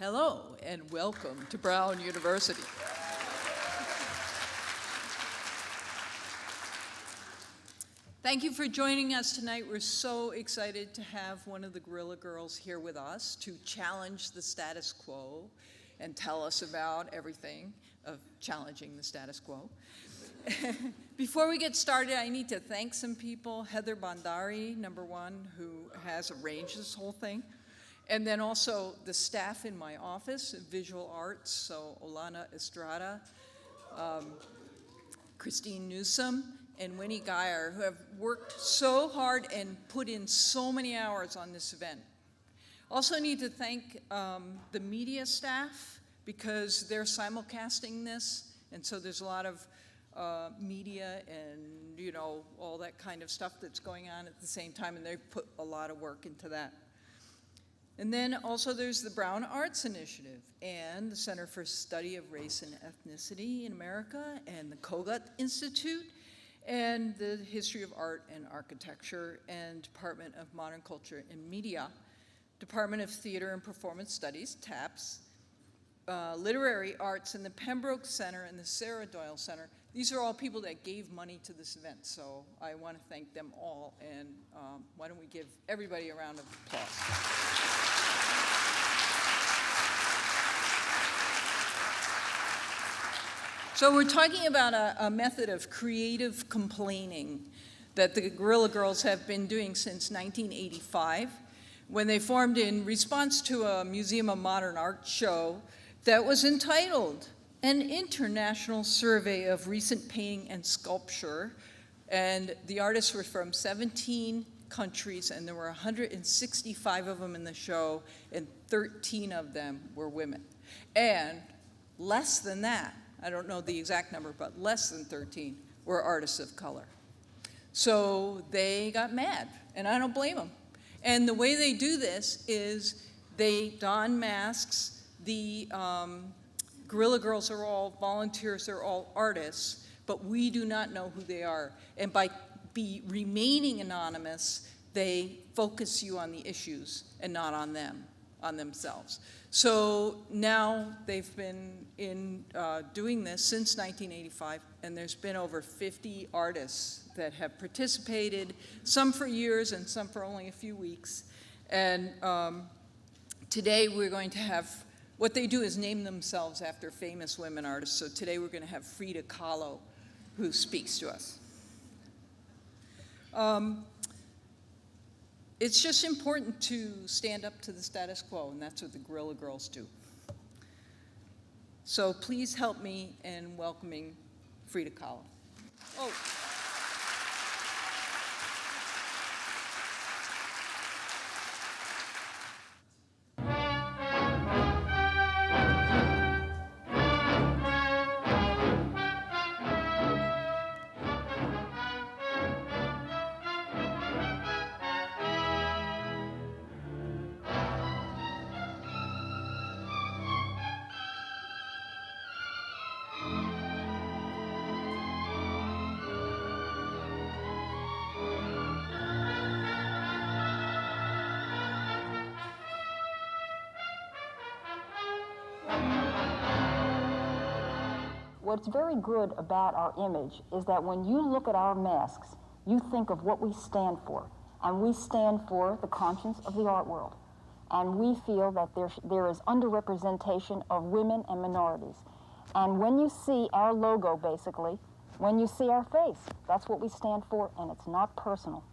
Hello and welcome to Brown University. Thank you for joining us tonight. We're so excited to have one of the Guerrilla Girls here with us to challenge the status quo and tell us about everything of challenging the status quo. Before we get started, I need to thank some people. Heather Bhandari, number one, who has arranged this whole thing. And then also the staff in my office, visual arts, so Olana Estrada, Christine Newsom, and Winnie Geyer, who have worked so hard and put in so many hours on this event. Also need to thank the media staff because they're simulcasting this, and so there's a lot of media and, you know, all that kind of stuff that's going on at the same time, and they've put a lot of work into that. And then also there's the Brown Arts Initiative and the Center for Study of Race and Ethnicity in America and the Kogut Institute and the History of Art and Architecture and Department of Modern Culture and Media, Department of Theater and Performance Studies, TAPS, Literary Arts and the Pembroke Center and the Sarah Doyle Center. These are all people that gave money to this event, so I want to thank them all, and why don't we give everybody a round of applause. So we're talking about a method of creative complaining that the Guerrilla Girls have been doing since 1985, when they formed in response to a Museum of Modern Art show that was entitled An International Survey of Recent Painting and Sculpture. And the artists were from 17 countries, and there were 165 of them in the show, and 13 of them were women. And less than that, I don't know the exact number, but less than 13 were artists of color. So they got mad, and I don't blame them. And the way they do this is they don masks. The Guerrilla Girls are all volunteers, they're all artists, but we do not know who they are. And by remaining anonymous, they focus you on the issues and not on them, on themselves. So now they've been doing this since 1985, and there's been over 50 artists that have participated, some for years and some for only a few weeks. And today we're going to have, what they do is name themselves after famous women artists. So today we're going to have Frida Kahlo, who speaks to us. It's just important to stand up to the status quo, and that's what the Guerrilla Girls do. So please help me in welcoming Frida Kahlo. Oh. What's very good about our image is that when you look at our masks, you think of what we stand for. And we stand for the conscience of the art world. And we feel that there is underrepresentation of women and minorities. And when you see our logo, basically, when you see our face, that's what we stand for, and it's not personal.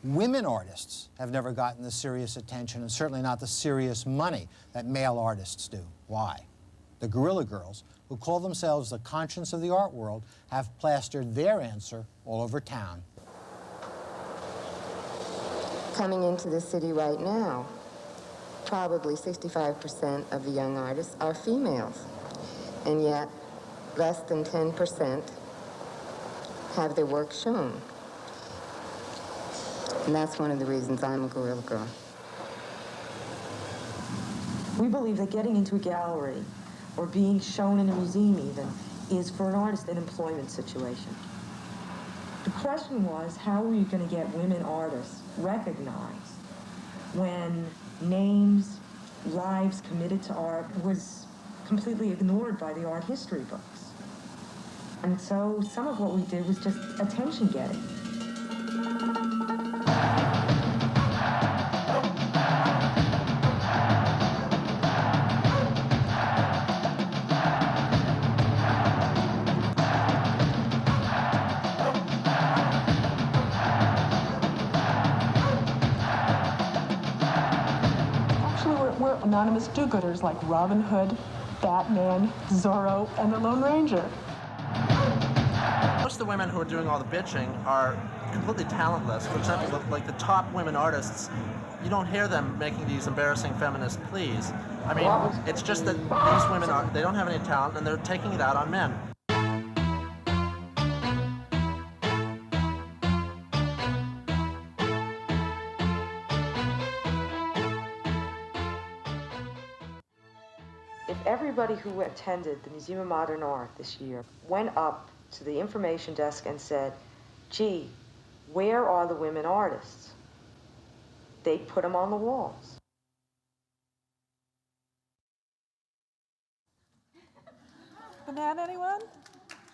Women artists have never gotten the serious attention, and certainly not the serious money that male artists do. Why? The Guerrilla Girls, who call themselves the conscience of the art world, have plastered their answer all over town. Coming into the city right now, probably 65% of the young artists are females. And yet, less than 10% have their work shown. And that's one of the reasons I'm a Guerrilla Girl. We believe that getting into a gallery or being shown in a museum even is for an artist an employment situation. The question was, how are you going to get women artists recognized when names, lives committed to art was completely ignored by the art history books? And so some of what we did was just attention getting. We're anonymous do-gooders like Robin Hood, Batman, Zorro, and the Lone Ranger. Most of the women who are doing all the bitching are completely talentless. For example, like the top women artists, you don't hear them making these embarrassing feminist pleas. I mean, it's just that these women they don't have any talent and they're taking it out on men. If everybody who attended the Museum of Modern Art this year went up to the information desk and said, gee, where are the women artists? They'd put them on the walls. Banana, anyone?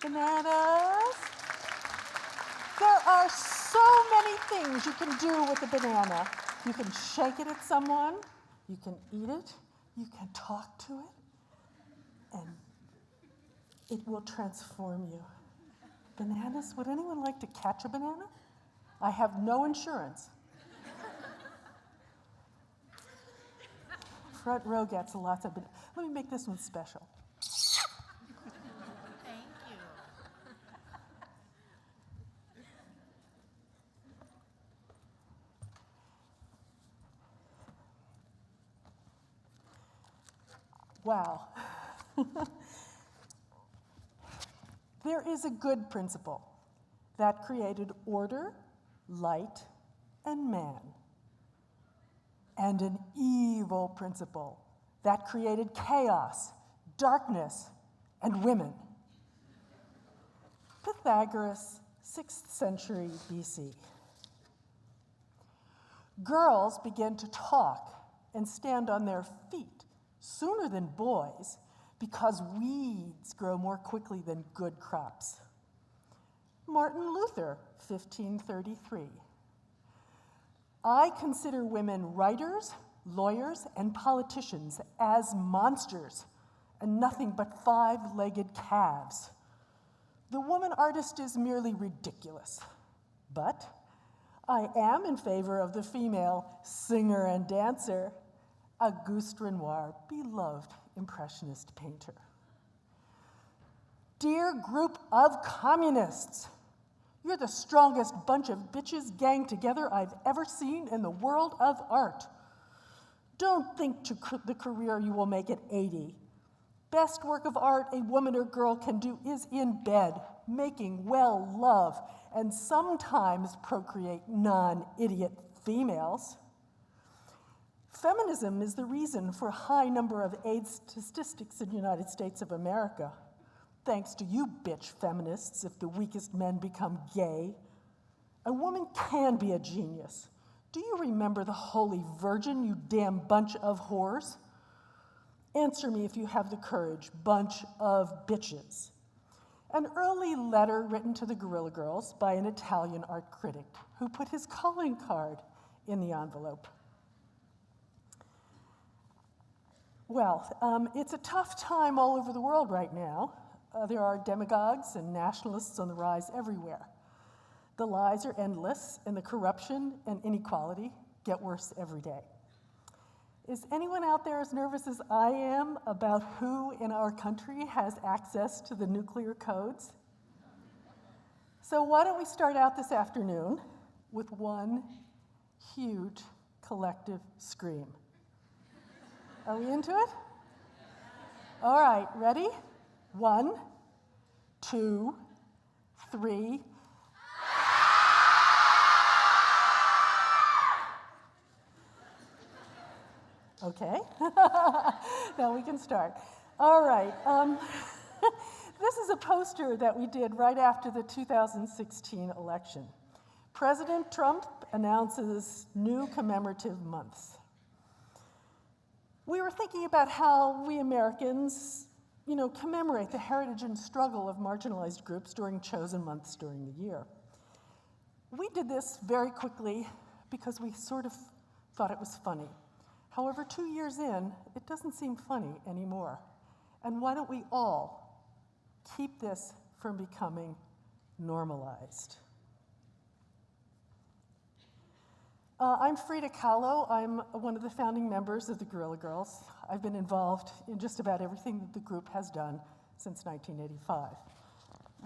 Bananas? There are so many things you can do with a banana. You can shake it at someone, you can eat it, you can talk to it, and it will transform you. Bananas, would anyone like to catch a banana? I have no insurance. Front row gets lots of bananas. Let me make this one special. Thank you. Wow. There is a good principle that created order, light, and man, and an evil principle that created chaos, darkness, and women. Pythagoras, 6th century BC. Girls begin to talk and stand on their feet sooner than boys because weeds grow more quickly than good crops. Martin Luther, 1533. I consider women writers, lawyers, and politicians as monsters and nothing but five-legged calves. The woman artist is merely ridiculous, but I am in favor of the female singer and dancer, Auguste Renoir, beloved Impressionist painter. Dear group of communists, you're the strongest bunch of bitches ganged together I've ever seen in the world of art. Don't think to the career you will make at 80. Best work of art a woman or girl can do is in bed, making well love, and sometimes procreate non-idiot females. Feminism is the reason for a high number of AIDS statistics in the United States of America. Thanks to you bitch feminists, if the weakest men become gay. A woman can be a genius. Do you remember the Holy Virgin, you damn bunch of whores? Answer me if you have the courage, bunch of bitches. An early letter written to the Guerrilla Girls by an Italian art critic who put his calling card in the envelope. Well, it's a tough time all over the world right now. There are demagogues and nationalists on the rise everywhere. The lies are endless, and the corruption and inequality get worse every day. Is anyone out there as nervous as I am about who in our country has access to the nuclear codes? So why don't we start out this afternoon with one huge collective scream? Are we into it? All right, ready? 1, 2, 3. Okay, now we can start. All right, this is a poster that we did right after the 2016 election. President Trump announces new commemorative months. We were thinking about how we Americans, commemorate the heritage and struggle of marginalized groups during chosen months during the year. We did this very quickly because we sort of thought it was funny. However, 2 years in, it doesn't seem funny anymore. And why don't we all keep this from becoming normalized? I'm Frida Kahlo. I'm one of the founding members of the Guerrilla Girls. I've been involved in just about everything that the group has done since 1985.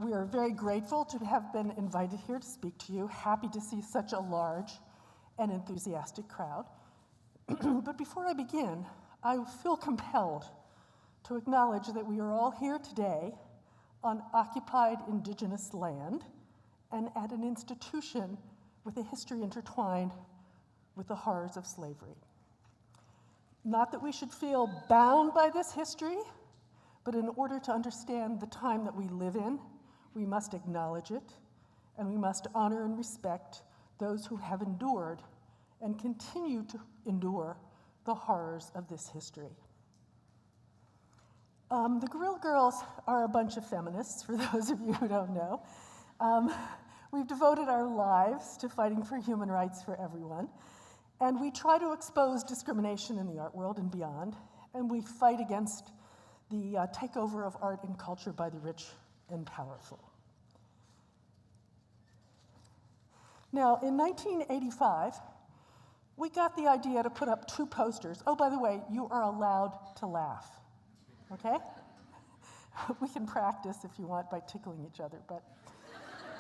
We are very grateful to have been invited here to speak to you, happy to see such a large and enthusiastic crowd. But before I begin, I feel compelled to acknowledge that we are all here today on occupied indigenous land and at an institution with a history intertwined with the horrors of slavery. Not that we should feel bound by this history, but in order to understand the time that we live in, we must acknowledge it, and we must honor and respect those who have endured and continue to endure the horrors of this history. The Guerrilla Girls are a bunch of feminists, for those of you who don't know. We've devoted our lives to fighting for human rights for everyone, and we try to expose discrimination in the art world and beyond, and we fight against the takeover of art and culture by the rich and powerful. Now, in 1985, we got the idea to put up 2 posters. Oh, by the way, you are allowed to laugh, okay? We can practice if you want by tickling each other, but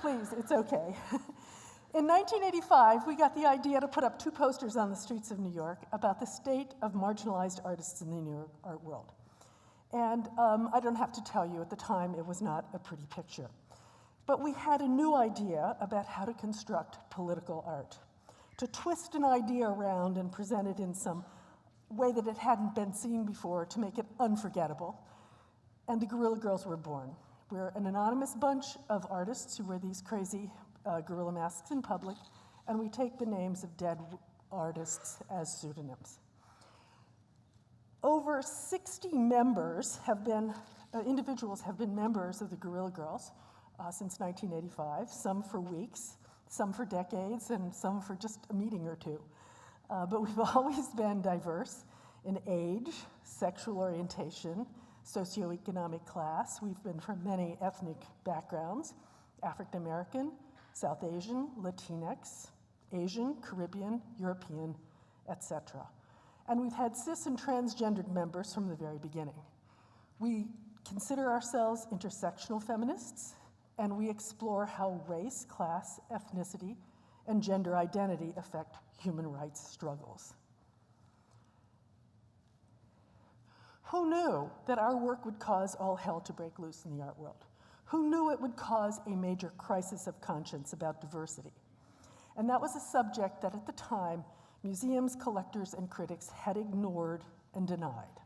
please, it's okay. In 1985, we got the idea to put up 2 posters on the streets of New York about the state of marginalized artists in the New York art world. And I don't have to tell you, at the time, it was not a pretty picture. But we had a new idea about how to construct political art, to twist an idea around and present it in some way that it hadn't been seen before to make it unforgettable. And the Guerrilla Girls were born. We're an anonymous bunch of artists who wear these crazy gorilla masks in public, and we take the names of dead artists as pseudonyms. Over 60 members have been, individuals have been members of the Guerrilla Girls since 1985, some for weeks, some for decades, and some for just a meeting or 2. But we've always been diverse in age, sexual orientation, socioeconomic class. We've been from many ethnic backgrounds: African American, South Asian, Latinx, Asian, Caribbean, European, etc. And we've had cis and transgendered members from the very beginning. We consider ourselves intersectional feminists, and we explore how race, class, ethnicity, and gender identity affect human rights struggles. Who knew that our work would cause all hell to break loose in the art world? Who knew it would cause a major crisis of conscience about diversity? And that was a subject that at the time, museums, collectors, and critics had ignored and denied.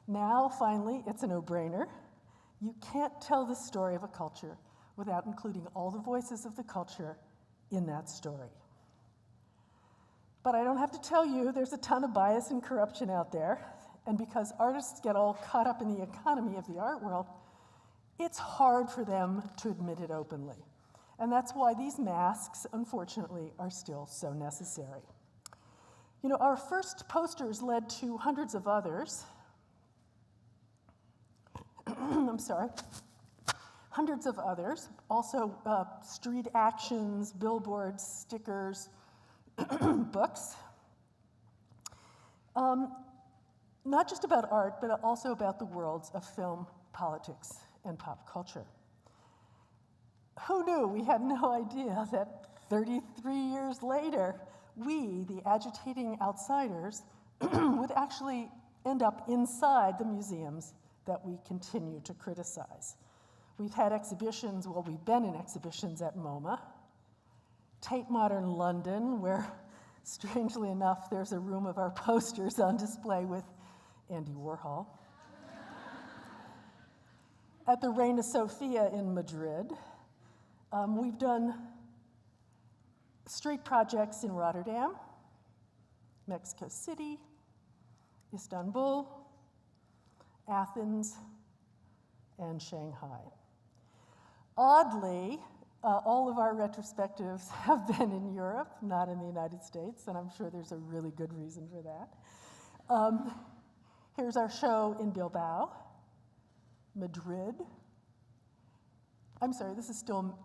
Now, finally, it's a no-brainer. You can't tell the story of a culture without including all the voices of the culture in that story. But I don't have to tell you, there's a ton of bias and corruption out there, and because artists get all caught up in the economy of the art world, it's hard for them to admit it openly. And that's why these masks, unfortunately, are still so necessary. You know, our first posters led to hundreds of others. I'm sorry. Hundreds of others, also street actions, billboards, stickers, books. Not just about art, but also about the worlds of film, politics, and pop culture. Who knew? We had no idea that 33 years later, we, the agitating outsiders, would actually end up inside the museums that we continue to criticize. We've had exhibitions, well, we've been in exhibitions at MoMA, Tate Modern London, where, strangely enough, there's a room of our posters on display with Andy Warhol. At the Reina Sofia in Madrid. We've done street projects in Rotterdam, Mexico City, Istanbul, Athens, and Shanghai. Oddly, all of our retrospectives have been in Europe, not in the United States, and I'm sure there's a really good reason for that. Here's our show in Bilbao, Madrid. I'm sorry, this is still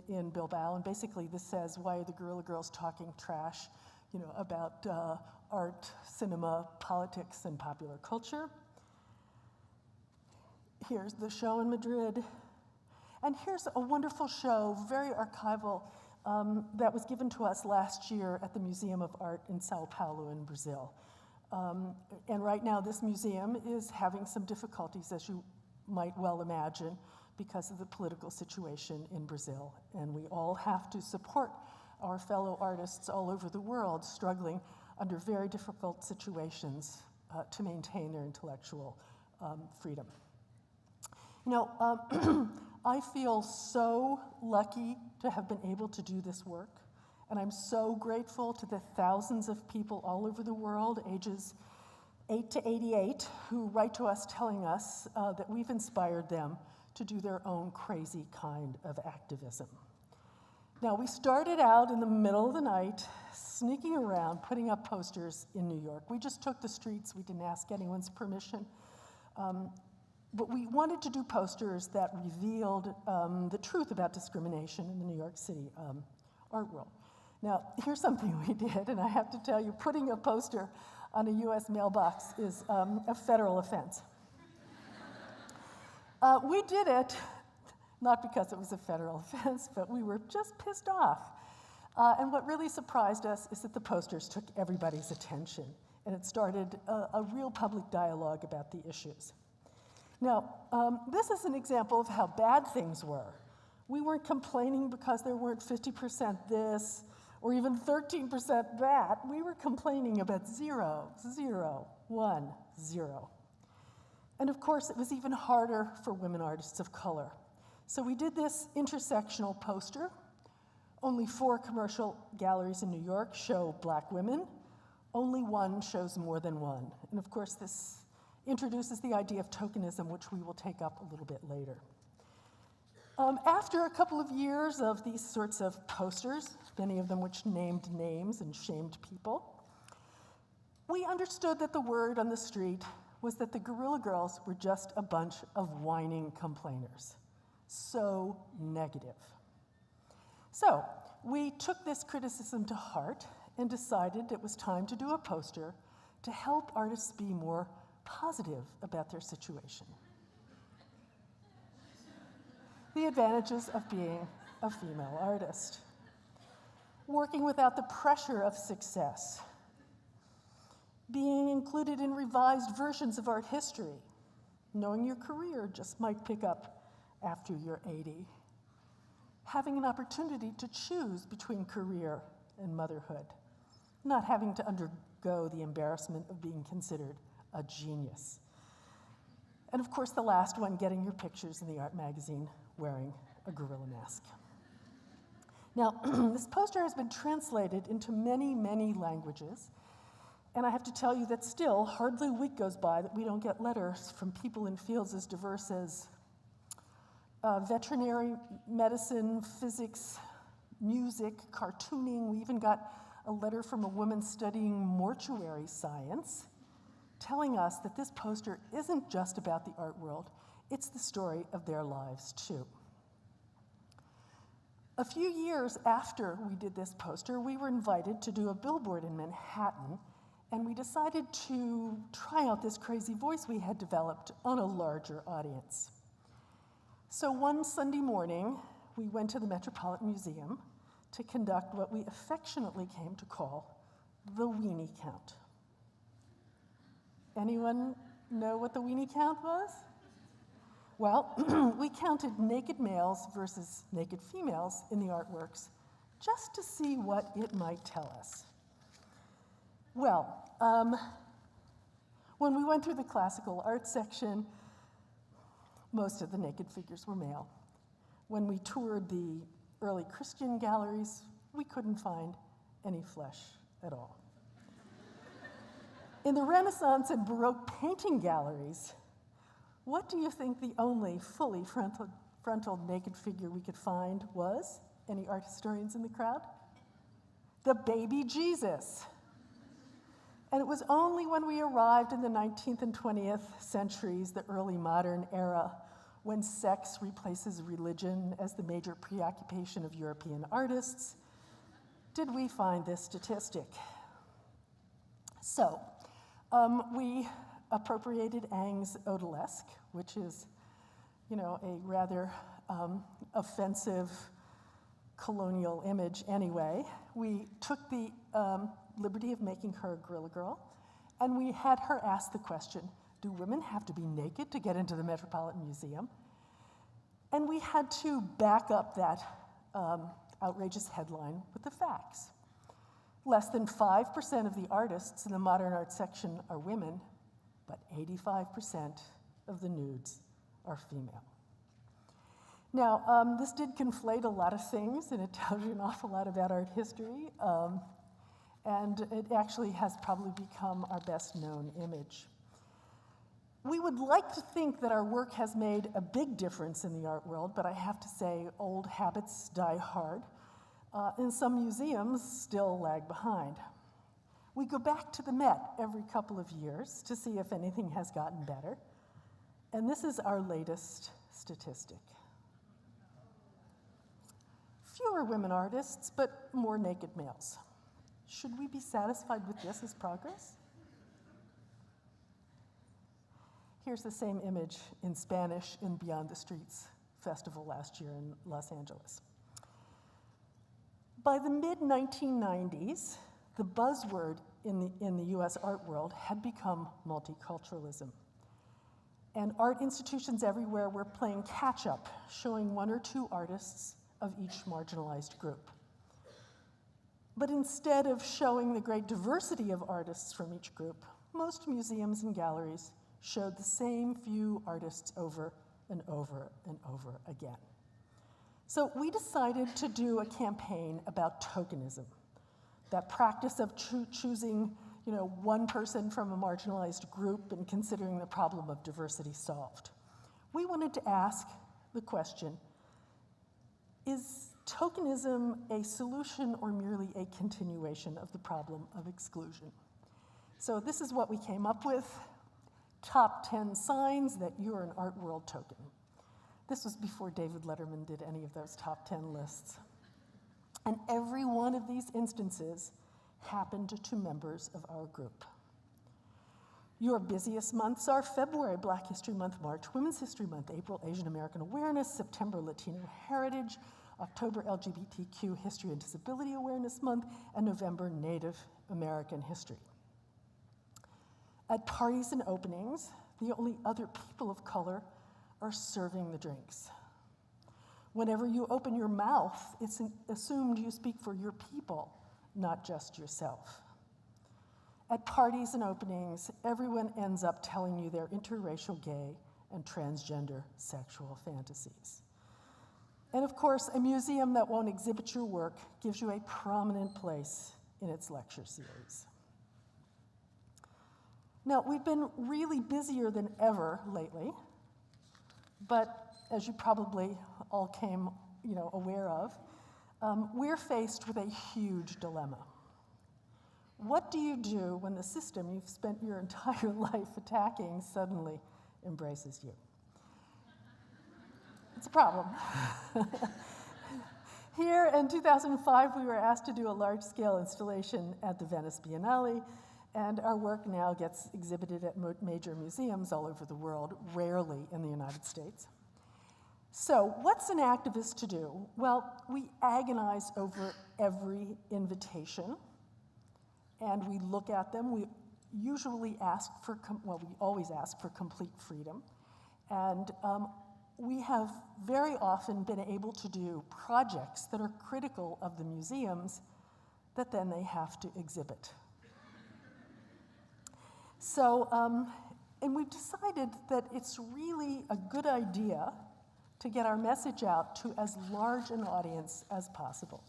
in Bilbao, and basically this says, why are the Guerrilla Girls talking trash, about art, cinema, politics, and popular culture? Here's the show in Madrid. And here's a wonderful show, very archival, that was given to us last year at the Museum of Art in Sao Paulo in Brazil. And right now this museum is having some difficulties, as you might well imagine, because of the political situation in Brazil. And we all have to support our fellow artists all over the world struggling under very difficult situations to maintain their intellectual freedom. I feel so lucky to have been able to do this work, and I'm so grateful to the thousands of people all over the world, ages 8 to 88, who write to us telling us that we've inspired them to do their own crazy kind of activism. Now, we started out in the middle of the night, sneaking around, putting up posters in New York. We just took the streets. We didn't ask anyone's permission. But we wanted to do posters that revealed the truth about discrimination in the New York City art world. Now, here's something we did, and I have to tell you, putting a poster on a US mailbox is a federal offense. We did it, not because it was a federal offense, but we were just pissed off. And what really surprised us is that the posters took everybody's attention, and it started a real public dialogue about the issues. Now, this is an example of how bad things were. We weren't complaining because there weren't 50% this or even 13% that. We were complaining about 0, 0, 1, 0. And of course, it was even harder for women artists of color. So we did this intersectional poster. Only 4 commercial galleries in New York show black women. Only 1 shows more than 1. And of course, this introduces the idea of tokenism, which we will take up a little bit later. After a couple of years of these sorts of posters, many of them which named names and shamed people, we understood that the word on the street was that the Guerrilla Girls were just a bunch of whining complainers. So negative. So we took this criticism to heart and decided it was time to do a poster to help artists be more positive about their situation. The advantages of being a female artist. Working without the pressure of success. Being included in revised versions of art history. Knowing your career just might pick up after you're 80. Having an opportunity to choose between career and motherhood. Not having to undergo the embarrassment of being considered a genius. And of course, the last one, getting your pictures in the art magazine wearing a gorilla mask. Now, this poster has been translated into many, many languages. And I have to tell you that still, hardly a week goes by that we don't get letters from people in fields as diverse as veterinary medicine, physics, music, cartooning. We even got a letter from a woman studying mortuary science, telling us that this poster isn't just about the art world, it's the story of their lives too. A few years after we did this poster, we were invited to do a billboard in Manhattan, and we decided to try out this crazy voice we had developed on a larger audience. So one Sunday morning, we went to the Metropolitan Museum to conduct what we affectionately came to call the weenie count. Anyone know what the weenie count was? Well, we counted naked males versus naked females in the artworks just to see what it might tell us. Well, when we went through the classical art section, most of the naked figures were male. When we toured the early Christian galleries, we couldn't find any flesh at all. In the Renaissance and Baroque painting galleries, what do you think the only fully frontal naked figure we could find was? Any art historians in the crowd? The baby Jesus. And it was only when we arrived in the 19th and 20th centuries, the early modern era, when sex replaces religion as the major preoccupation of European artists, did we find this statistic. So, we appropriated Ingres' odalisque, which is, a rather offensive colonial image anyway. We took the liberty of making her a guerrilla girl, and we had her ask the question, do women have to be naked to get into the Metropolitan Museum? And we had to back up that outrageous headline with the facts. Less than 5% of the artists in the modern art section are women, but 85% of the nudes are female. Now, this did conflate a lot of things, and it tells you an awful lot about art history, and it actually has probably become our best known image. We would like to think that our work has made a big difference in the art world, but I have to say old habits die hard, and some museums still lag behind. We go back to the Met every couple of years to see if anything has gotten better, and this is our latest statistic. Fewer women artists, but more naked males. Should we be satisfied with this as progress? Here's the same image in Spanish in Beyond the Streets festival last year in Los Angeles. By the mid-1990s, the buzzword in the US art world had become multiculturalism. And art institutions everywhere were playing catch-up, showing one or two artists of each marginalized group. But instead of showing the great diversity of artists from each group, most museums and galleries showed the same few artists over and over and over again. So we decided to do a campaign about tokenism, that practice of choosing one person from a marginalized group and considering the problem of diversity solved. We wanted to ask the question, is tokenism a solution or merely a continuation of the problem of exclusion? So this is what we came up with. Top 10 signs that you're an art world token. This was before David Letterman did any of those top 10 lists. And every one of these instances happened to members of our group. Your busiest months are February, Black History Month, March, Women's History Month, April, Asian American Awareness, September, Latino Heritage, October, LGBTQ History and Disability Awareness Month, and November, Native American History. At parties and openings, the only other people of color are serving the drinks. Whenever you open your mouth, it's assumed you speak for your people, not just yourself. At parties and openings, everyone ends up telling you their interracial, gay, and transgender sexual fantasies. And of course, a museum that won't exhibit your work gives you a prominent place in its lecture series. Now, we've been really busier than ever lately, but as you probably all came aware of, we're faced with a huge dilemma. What do you do when the system you've spent your entire life attacking suddenly embraces you? It's a problem. Here in 2005, we were asked to do a large-scale installation at the Venice Biennale, and our work now gets exhibited at major museums all over the world, rarely in the United States. So what's an activist to do? Well, we agonize over every invitation, and we look at them. We usually ask for, we always ask for complete freedom. And we have very often been able to do projects that are critical of the museums that then they have to exhibit. So, and we've decided that it's really a good idea to get our message out to as large an audience as possible.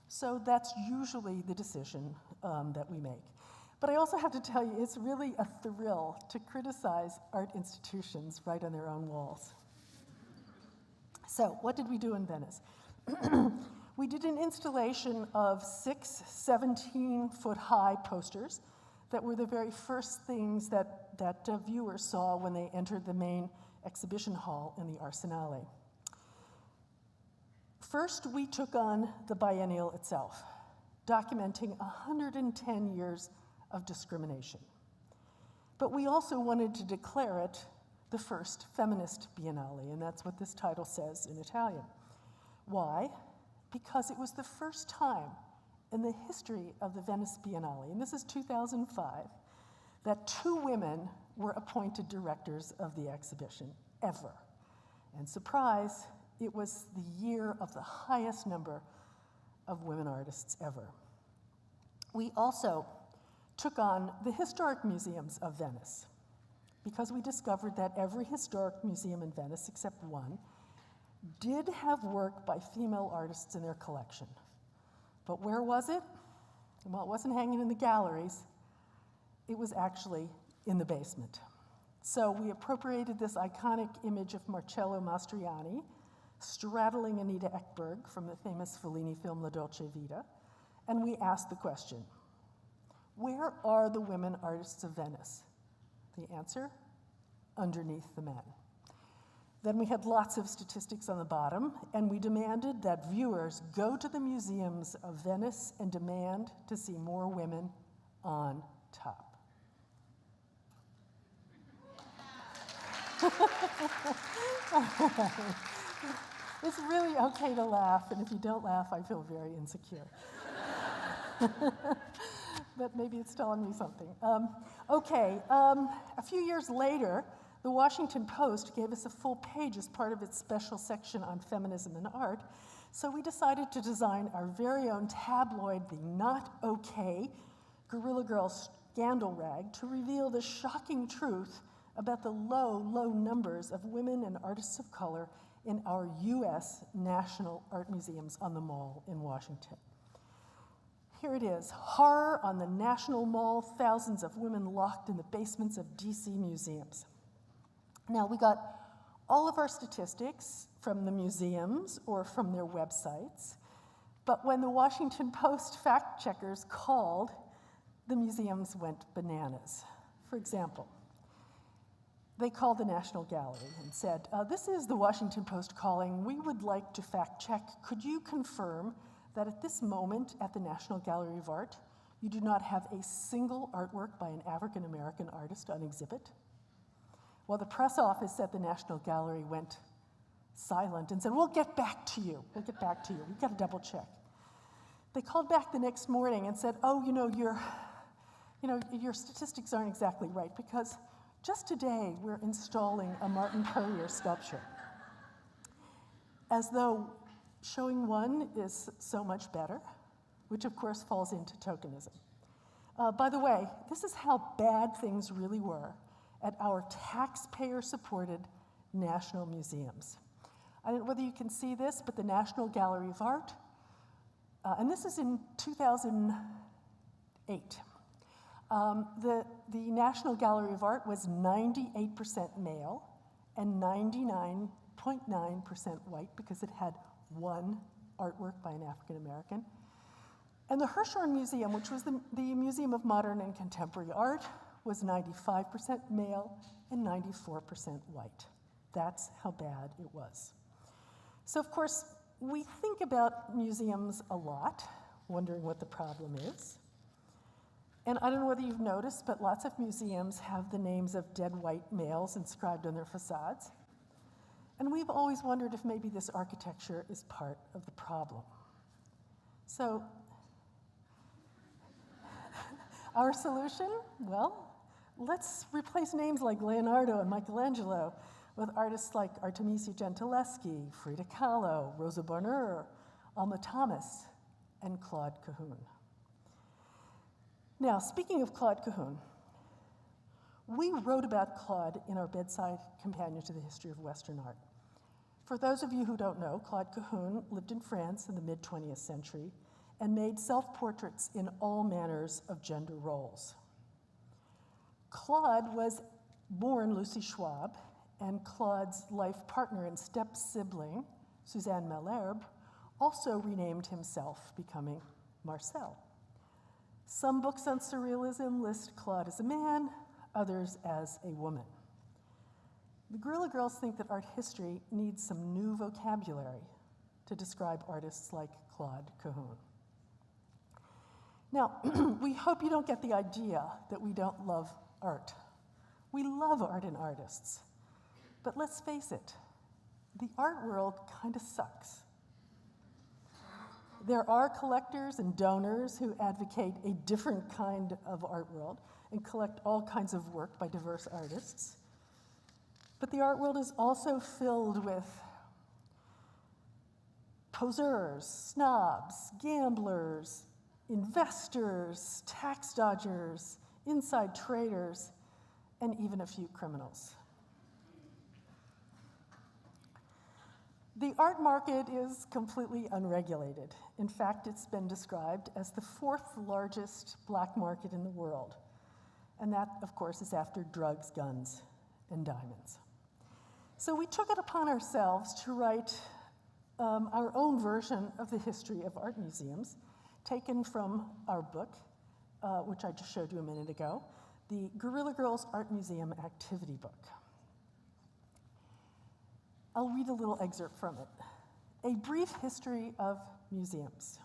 So that's usually the decision that we make. But I also have to tell you, it's really a thrill to criticize art institutions right on their own walls. So what did we do in Venice? We did an installation of 6 17-foot-high posters that were the very first things that viewers saw when they entered the main exhibition hall in the Arsenale. First, we took on the biennial itself, documenting 110 years of discrimination. But we also wanted to declare it the first feminist biennale, and that's what this title says in Italian. Why? Because it was the first time in the history of the Venice Biennale, and this is 2005, that 2 women were appointed directors of the exhibition, ever. And surprise, it was the year of the highest number of women artists ever. We also took on the historic museums of Venice, because we discovered that every historic museum in Venice, except one, did have work by female artists in their collection. But where was it? Well, it wasn't hanging in the galleries. It was actually in the basement. So we appropriated this iconic image of Marcello Mastroianni straddling Anita Ekberg from the famous Fellini film La Dolce Vita, and we asked the question, where are the women artists of Venice? The answer, underneath the men. Then we had lots of statistics on the bottom, and we demanded that viewers go to the museums of Venice and demand to see more women on top. It's really okay to laugh, and if you don't laugh, I feel very insecure. But maybe it's telling me something. A few years later, the Washington Post gave us a full page as part of its special section on feminism and art, so we decided to design our very own tabloid, The Not Okay Guerrilla Girls Scandal Rag, to reveal the shocking truth about the low numbers of women and artists of color in our U.S. national art museums on the Mall in Washington. Here it is, horror on the National Mall, thousands of women locked in the basements of DC museums. Now, we got all of our statistics from the museums or from their websites, but when the Washington Post fact checkers called, the museums went bananas. For example, they called the National Gallery and said, this is the Washington Post calling. We would like to fact check. Could you confirm that at this moment at the National Gallery of Art, you do not have a single artwork by an African-American artist on exhibit? Well, the press office at the National Gallery went silent and said, we'll get back to you. We'll get back to you. We've got to double check. They called back the next morning and said, oh, your statistics aren't exactly right, because just today we're installing a Martin Puryear sculpture. As though showing one is so much better, which of course falls into tokenism. By the way, this is how bad things really were at our taxpayer-supported national museums. I don't know whether you can see this, but the National Gallery of Art, and this is in 2008. The National Gallery of Art was 98% male and 99.9% white, because it had one artwork by an African American. And the Hirshhorn Museum, which was the Museum of Modern and Contemporary Art, was 95% male and 94% white. That's how bad it was. So of course, we think about museums a lot, wondering what the problem is. And I don't know whether you've noticed, but lots of museums have the names of dead white males inscribed on their facades. And we've always wondered if maybe this architecture is part of the problem. So, our solution? Well, let's replace names like Leonardo and Michelangelo with artists like Artemisia Gentileschi, Frida Kahlo, Rosa Bonheur, Alma Thomas, and Claude Cahun. Now, speaking of Claude Cahun, we wrote about Claude in our bedside companion to the history of Western art. For those of you who don't know, Claude Cahun lived in France in the mid-20th century and made self-portraits in all manners of gender roles. Claude was born Lucy Schwab, and Claude's life partner and step-sibling, Suzanne Malherbe, also renamed himself, becoming Marcel. Some books on surrealism list Claude as a man, others as a woman. The Guerrilla Girls think that art history needs some new vocabulary to describe artists like Claude Cahun. Now, we hope you don't get the idea that we don't love art. We love art and artists. But let's face it, the art world kind of sucks. There are collectors and donors who advocate a different kind of art world and collect all kinds of work by diverse artists. But the art world is also filled with poseurs, snobs, gamblers, investors, tax dodgers, inside traders, and even a few criminals. The art market is completely unregulated. In fact, it's been described as the fourth largest black market in the world. And that, of course, is after drugs, guns, and diamonds. So we took it upon ourselves to write our own version of the history of art museums, taken from our book, which I just showed you a minute ago, the Guerrilla Girls Art Museum Activity Book. I'll read a little excerpt from it. A brief history of museums.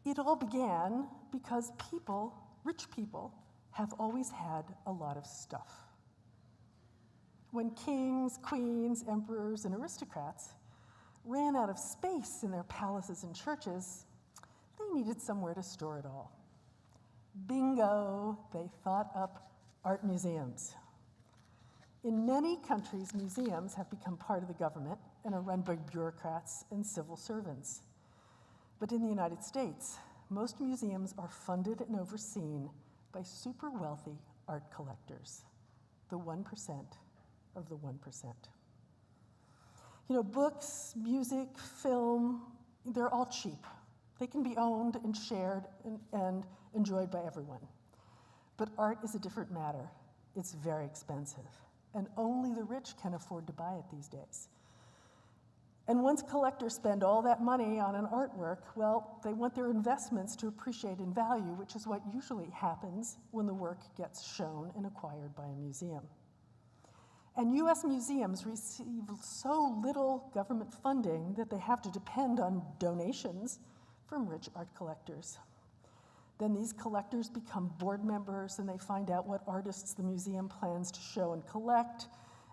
It all began because people, rich people, have always had a lot of stuff. When kings, queens, emperors, and aristocrats ran out of space in their palaces and churches, they needed somewhere to store it all. Bingo, they thought up art museums. In many countries, museums have become part of the government and are run by bureaucrats and civil servants. But in the United States, most museums are funded and overseen by super wealthy art collectors, the 1% of the 1%. You know, books, music, film, they're all cheap. They can be owned and shared and enjoyed by everyone. But art is a different matter. It's very expensive, and only the rich can afford to buy it these days. And once collectors spend all that money on an artwork, well, they want their investments to appreciate in value, which is what usually happens when the work gets shown and acquired by a museum. And US museums receive so little government funding that they have to depend on donations from rich art collectors. Then these collectors become board members and they find out what artists the museum plans to show and collect,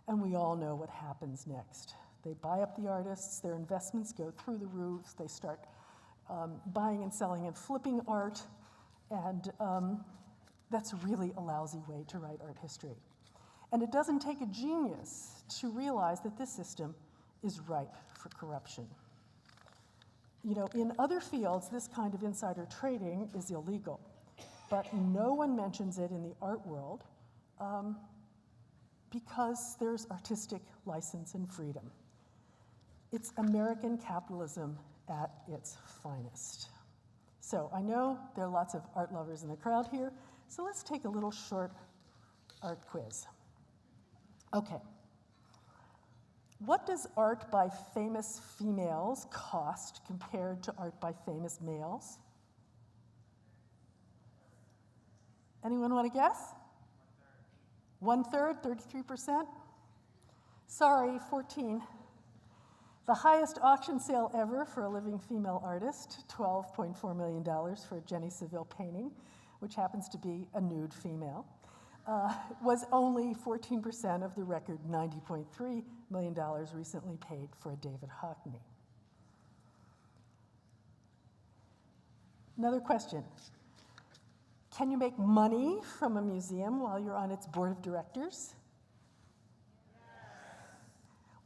and we all know what happens next. They buy up the artists, their investments go through the roof, they start buying and selling and flipping art, and that's really a lousy way to write art history. And it doesn't take a genius to realize that this system is ripe for corruption. You know, in other fields, this kind of insider trading is illegal, but no one mentions it in the art world because there's artistic license and freedom. It's American capitalism at its finest. So I know there are lots of art lovers in the crowd here, so let's take a little short art quiz. Okay. What does art by famous females cost compared to art by famous males? Anyone want to guess? 1/3, 33%? Sorry, 14. The highest auction sale ever for a living female artist, $12.4 million for a Jenny Saville painting, which happens to be a nude female, was only 14% of the record $90.3 million recently paid for a David Hockney. Another question. Can you make money from a museum while you're on its board of directors?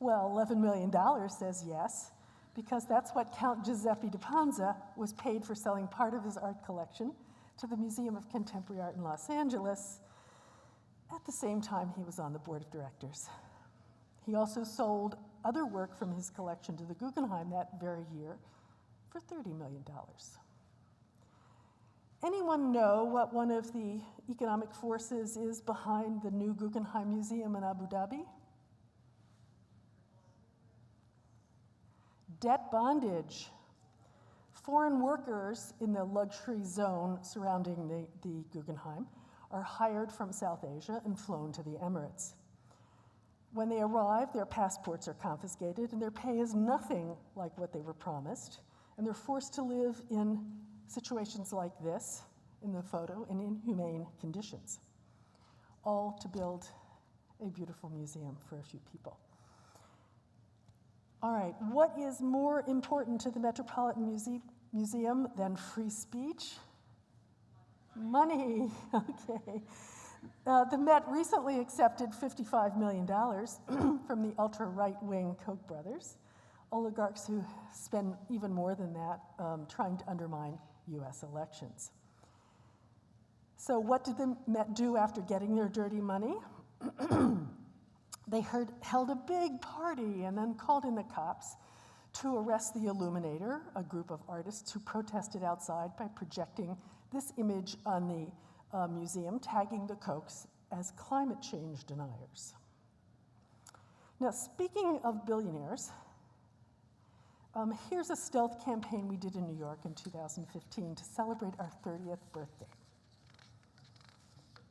Well, $11 million says yes, because that's what Count Giuseppe di Panza was paid for selling part of his art collection to the Museum of Contemporary Art in Los Angeles at the same time he was on the board of directors. He also sold other work from his collection to the Guggenheim that very year for $30 million. Anyone know what one of the economic forces is behind the new Guggenheim Museum in Abu Dhabi? Debt bondage. Foreign workers in the luxury zone surrounding the Guggenheim are hired from South Asia and flown to the Emirates. When they arrive, their passports are confiscated and their pay is nothing like what they were promised, and they're forced to live in situations like this in the photo in inhumane conditions, all to build a beautiful museum for a few people. All right, what is more important to the Metropolitan Museum than free speech? Money, okay. The Met recently accepted $55 million from the ultra-right-wing Koch brothers, oligarchs who spend even more than that trying to undermine US elections. So what did the Met do after getting their dirty money? They held a big party and then called in the cops to arrest the Illuminator, a group of artists who protested outside by projecting this image on the museum, tagging the Kochs as climate change deniers. Now, speaking of billionaires, here's a stealth campaign we did in New York in 2015 to celebrate our 30th birthday.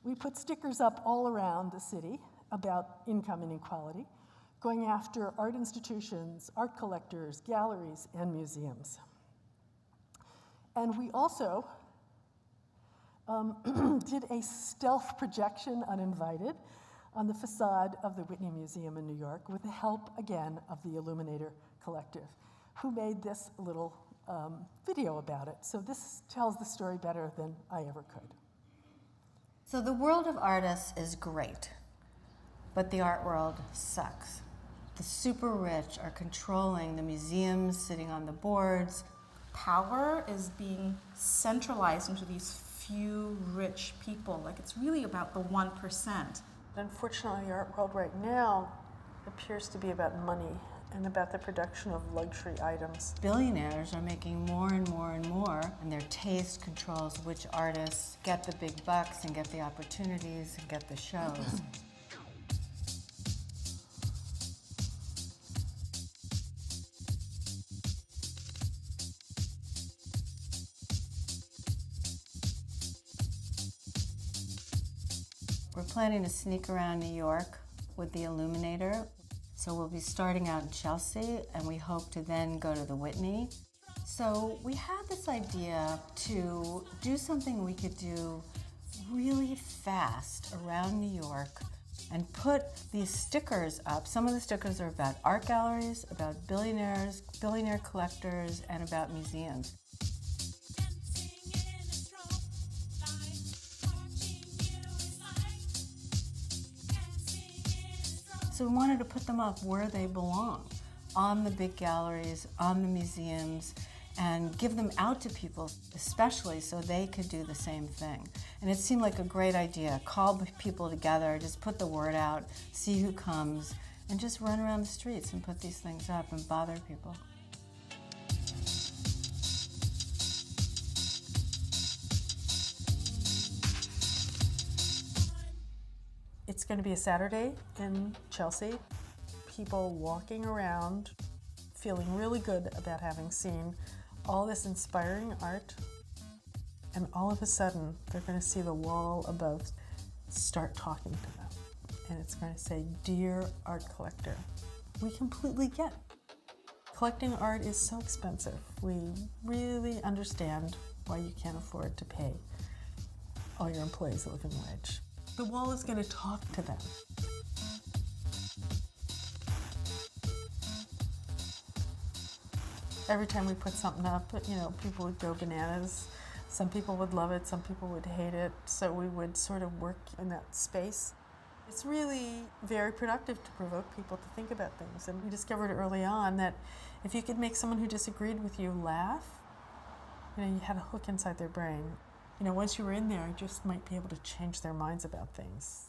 We put stickers up all around the city about income inequality, going after art institutions, art collectors, galleries, and museums. And we also did a stealth projection, uninvited, on the facade of the Whitney Museum in New York with the help, again, of the Illuminator Collective, who made this little video about it. So this tells the story better than I ever could. So the world of artists is great, but the art world sucks. The super rich are controlling the museums, sitting on the boards. Power is being centralized into these few rich people. Like, it's really about the 1%. Unfortunately, the art world right now appears to be about money and about the production of luxury items. Billionaires are making more and more and more, and their taste controls which artists get the big bucks and get the opportunities and get the shows. We're planning to sneak around New York with the Illuminator. So we'll be starting out in Chelsea, and we hope to then go to the Whitney. So we had this idea to do something we could do really fast around New York and put these stickers up. Some of the stickers are about art galleries, about billionaires, billionaire collectors, and about museums. So we wanted to put them up where they belong, on the big galleries, on the museums, and give them out to people, especially so they could do the same thing. And it seemed like a great idea. Call people together, just put the word out, see who comes, and just run around the streets and put these things up and bother people. It's going to be a Saturday in Chelsea. People walking around, feeling really good about having seen all this inspiring art. And all of a sudden, they're going to see the wall above start talking to them. And it's going to say, "Dear art collector." We completely get it. Collecting art is so expensive. We really understand why you can't afford to pay all your employees a living wage. The wall is going to talk to them. Every time we put something up, people would go bananas. Some people would love it, some people would hate it. So we would sort of work in that space. It's really very productive to provoke people to think about things. And we discovered early on that if you could make someone who disagreed with you laugh, you had a hook inside their brain. Once you were in there, you just might be able to change their minds about things.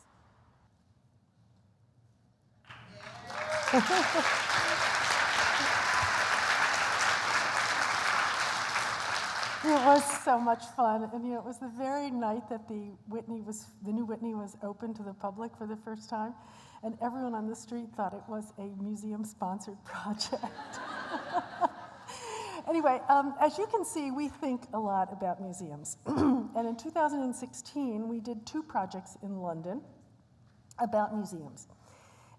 It was so much fun, and it was the very night that the new Whitney was open to the public for the first time, and everyone on the street thought it was a museum-sponsored project. Anyway, as you can see, we think a lot about museums. And in 2016, we did 2 projects in London about museums.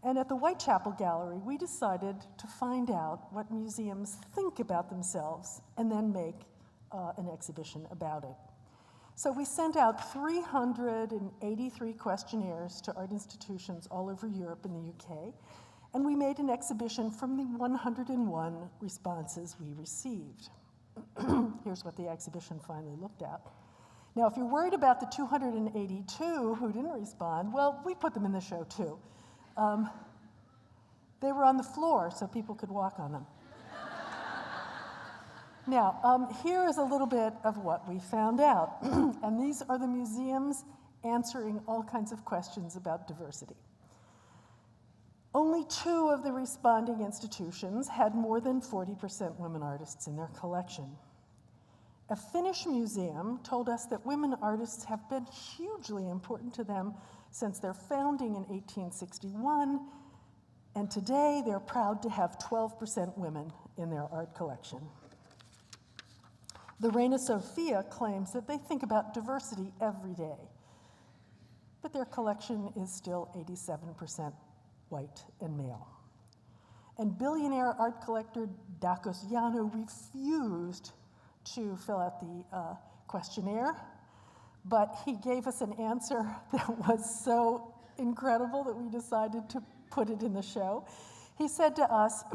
And at the Whitechapel Gallery, we decided to find out what museums think about themselves and then make an exhibition about it. So we sent out 383 questionnaires to art institutions all over Europe and the UK, and we made an exhibition from the 101 responses we received. Here's what the exhibition finally looked at. Now, if you're worried about the 282 who didn't respond, well, we put them in the show too. They were on the floor so people could walk on them. Now, here is a little bit of what we found out. And these are the museums answering all kinds of questions about diversity. Only 2 of the responding institutions had more than 40% women artists in their collection. A Finnish museum told us that women artists have been hugely important to them since their founding in 1861, and today they're proud to have 12% women in their art collection. The Reina Sofia claims that they think about diversity every day, but their collection is still 87% white and male. And billionaire art collector Dakos Yano refused to fill out the questionnaire, but he gave us an answer that was so incredible that we decided to put it in the show. He said to us,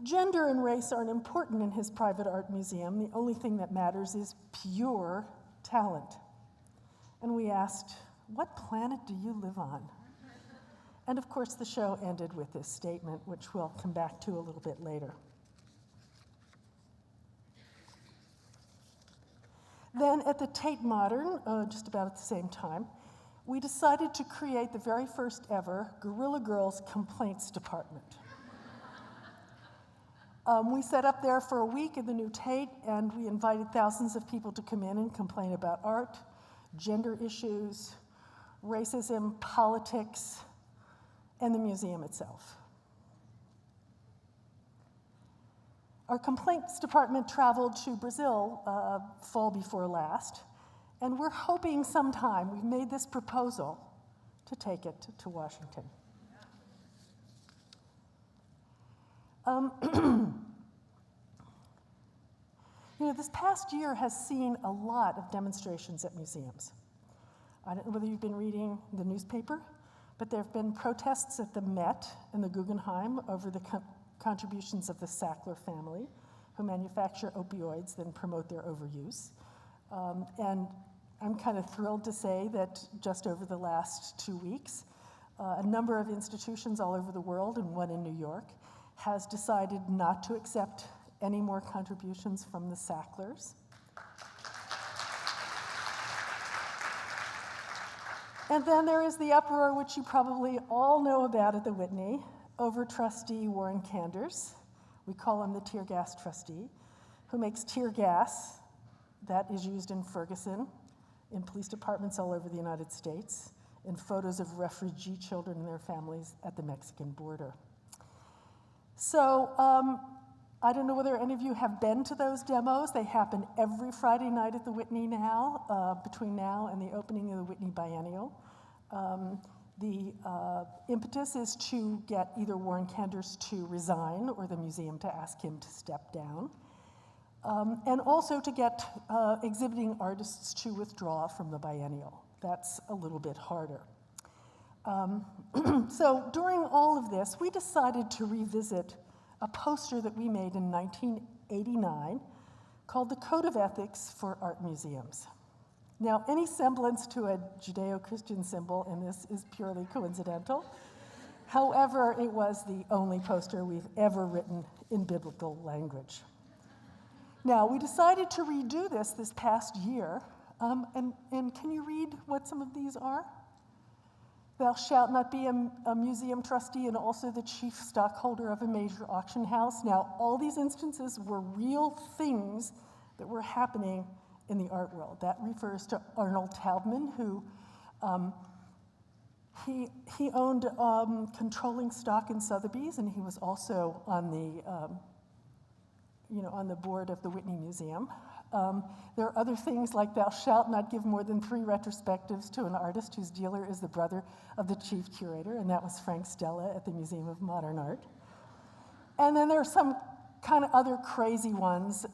gender and race aren't important in his private art museum. The only thing that matters is pure talent. And we asked, what planet do you live on? And of course, the show ended with this statement, which we'll come back to a little bit later. Then at the Tate Modern, just about at the same time, we decided to create the very first ever Guerrilla Girls Complaints Department. We set up there for a week in the new Tate, and we invited thousands of people to come in and complain about art, gender issues, racism, politics, and the museum itself. Our complaints department traveled to Brazil fall before last, and we're hoping sometime, we've made this proposal, to take it to Washington. This past year has seen a lot of demonstrations at museums. I don't know whether you've been reading the newspaper, but there have been protests at the Met and the Guggenheim over the contributions of the Sackler family, who manufacture opioids, then promote their overuse. And I'm kind of thrilled to say that just over the last 2 weeks, a number of institutions all over the world, and one in New York, has decided not to accept any more contributions from the Sacklers. And then there is the uproar, which you probably all know about at the Whitney, over trustee Warren Kanders. We call him the tear gas trustee, who makes tear gas that is used in Ferguson, in police departments all over the United States, in photos of refugee children and their families at the Mexican border. So I don't know whether any of you have been to those demos. They happen every Friday night at the Whitney now, between now and the opening of the Whitney Biennial. The impetus is to get either Warren Kanders to resign or the museum to ask him to step down, and also to get exhibiting artists to withdraw from the biennial. That's a little bit harder. So during all of this, we decided to revisit a poster that we made in 1989 called The Code of Ethics for Art Museums. Now, any semblance to a Judeo-Christian symbol in this is purely coincidental. However, it was the only poster we've ever written in biblical language. Now, we decided to redo this past year, and can you read what some of these are? Thou shalt not be a museum trustee and also the chief stockholder of a major auction house. Now, all these instances were real things that were happening in the art world. That refers to Arnold Taubman, who he owned controlling stock in Sotheby's, and he was also on the board of the Whitney Museum. There are other things like thou shalt not give more than 3 retrospectives to an artist whose dealer is the brother of the chief curator, and that was Frank Stella at the Museum of Modern Art. And then there are some kind of other crazy ones.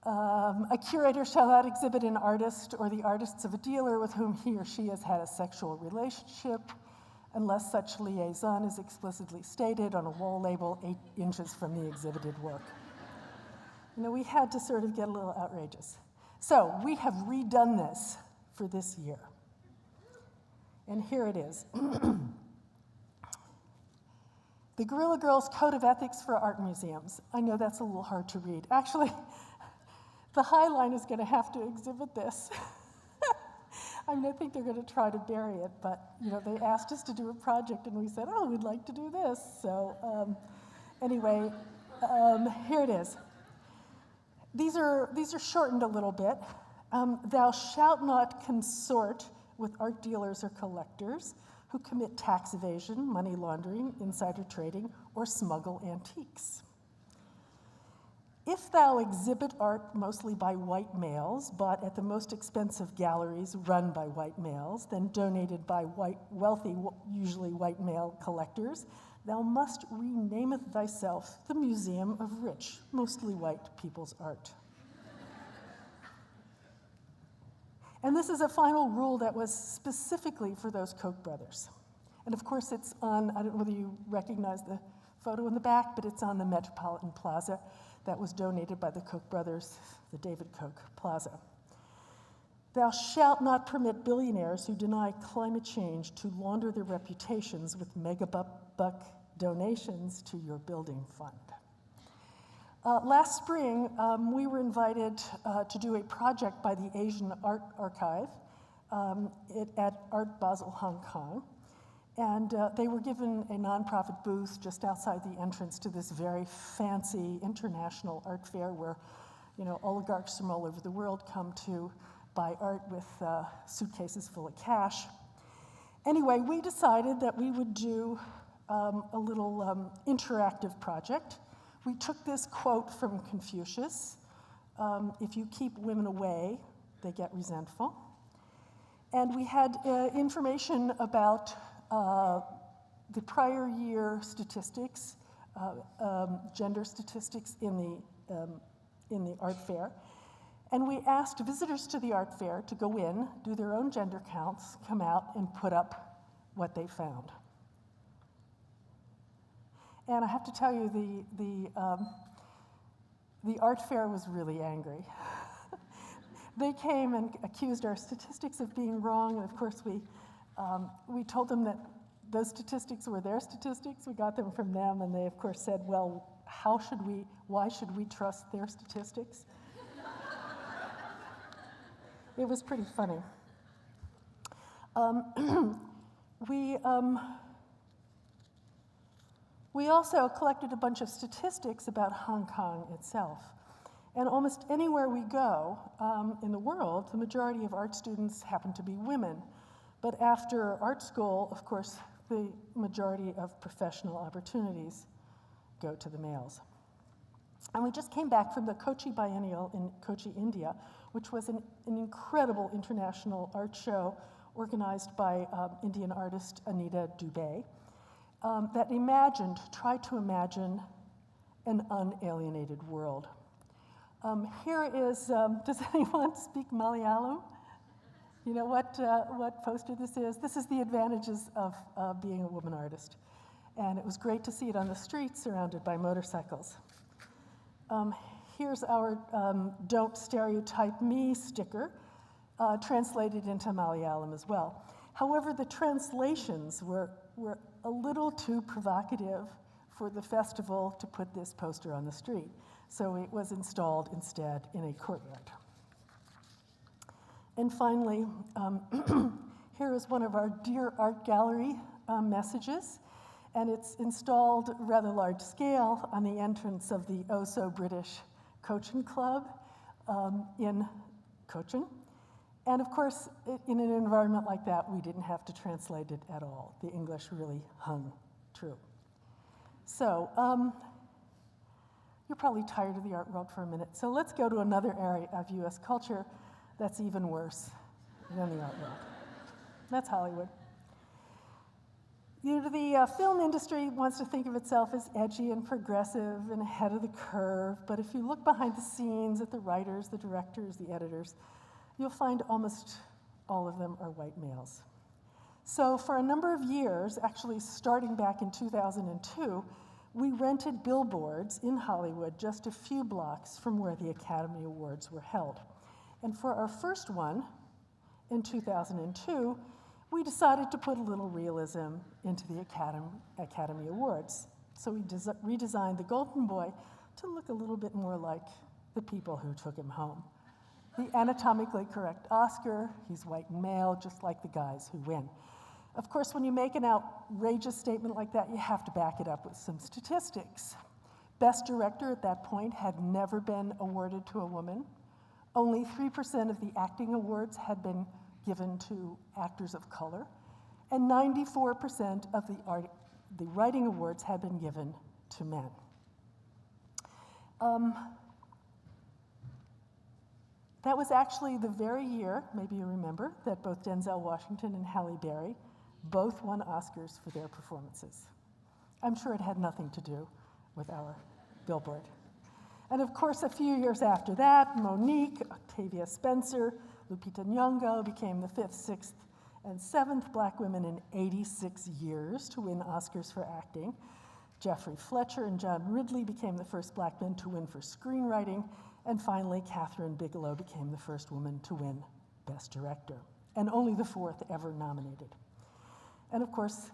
A curator shall not exhibit an artist or the artists of a dealer with whom he or she has had a sexual relationship unless such liaison is explicitly stated on a wall label 8 inches from the exhibited work. You know, we had to sort of get a little outrageous. So we have redone this for this year. And here it is. The Guerrilla Girls Code of Ethics for Art Museums. I know that's a little hard to read. Actually, the High Line is going to have to exhibit this. I mean, I think they're going to try to bury it, but you know, they asked us to do a project, and we said, "Oh, we'd like to do this." So, anyway, here it is. These are shortened a little bit. Thou shalt not consort with art dealers or collectors who commit tax evasion, money laundering, insider trading, or smuggle antiques. If thou exhibit art mostly by white males, bought at the most expensive galleries run by white males, then donated by wealthy, usually white male collectors, thou must rename it thyself the Museum of Rich, mostly white people's art. And this is a final rule that was specifically for those Koch brothers. And of course it's on, I don't know whether you recognize the photo in the back, but it's on the Metropolitan Plaza that was donated by the Koch brothers, the David Koch Plaza. Thou shalt not permit billionaires who deny climate change to launder their reputations with mega-buck donations to your building fund. Last spring, we were invited to do a project by the Asian Art Archive at Art Basel, Hong Kong. And they were given a nonprofit booth just outside the entrance to this very fancy international art fair where, you know, oligarchs from all over the world come to buy art with suitcases full of cash. Anyway, we decided that we would do a little interactive project. We took this quote from Confucius, if you keep women away, they get resentful. And we had information about the prior year statistics, gender statistics in the art fair. And we asked visitors to the art fair to go in, do their own gender counts, come out and put up what they found. And I have to tell you, the art fair was really angry. They came and accused our statistics of being wrong, and of course we told them that those statistics were their statistics. We got them from them, and they of course said, well, why should we trust their statistics? It was pretty funny. We also collected a bunch of statistics about Hong Kong itself. And almost anywhere we go in the world, the majority of art students happen to be women. But after art school, of course, the majority of professional opportunities go to the males. And we just came back from the Kochi Biennial in Kochi, India, which was an incredible international art show organized by Indian artist Anita Dubey that tried to imagine an unalienated world. Here is, does anyone speak Malayalam? You know what poster this is? This is the advantages of being a woman artist. And it was great to see it on the streets surrounded by motorcycles. Here's our Don't Stereotype Me sticker, translated into Malayalam as well. However, the translations were a little too provocative for the festival to put this poster on the street, so it was installed instead in a courtyard. And finally, here is one of our Dear Art Gallery messages, and it's installed rather large scale on the entrance of the oh-so-British Cochin Club in Cochin. And of course, in an environment like that, we didn't have to translate it at all. The English really hung true. So, you're probably tired of the art world for a minute, so let's go to another area of US culture that's even worse than the art world. That's Hollywood. You know, the film industry wants to think of itself as edgy and progressive and ahead of the curve, but if you look behind the scenes at the writers, the directors, the editors, you'll find almost all of them are white males. So for a number of years, actually starting back in 2002, we rented billboards in Hollywood just a few blocks from where the Academy Awards were held. And for our first one, in 2002, we decided to put a little realism into the Academy Awards. So we redesigned the Golden Boy to look a little bit more like the people who took him home. The anatomically correct Oscar, he's white and male, just like the guys who win. Of course, when you make an outrageous statement like that, you have to back it up with some statistics. Best Director at that point had never been awarded to a woman. Only 3% of the acting awards had been given to actors of color, and 94% of the writing awards had been given to men. That was actually the very year, maybe you remember, that both Denzel Washington and Halle Berry both won Oscars for their performances. I'm sure it had nothing to do with our billboard. And of course, a few years after that, Monique, Octavia Spencer, Lupita Nyong'o became the 5th, 6th, and 7th black women in 86 years to win Oscars for acting. Jeffrey Fletcher and John Ridley became the first black men to win for screenwriting. And finally, Catherine Bigelow became the first woman to win Best Director, and only the 4th ever nominated. And of course,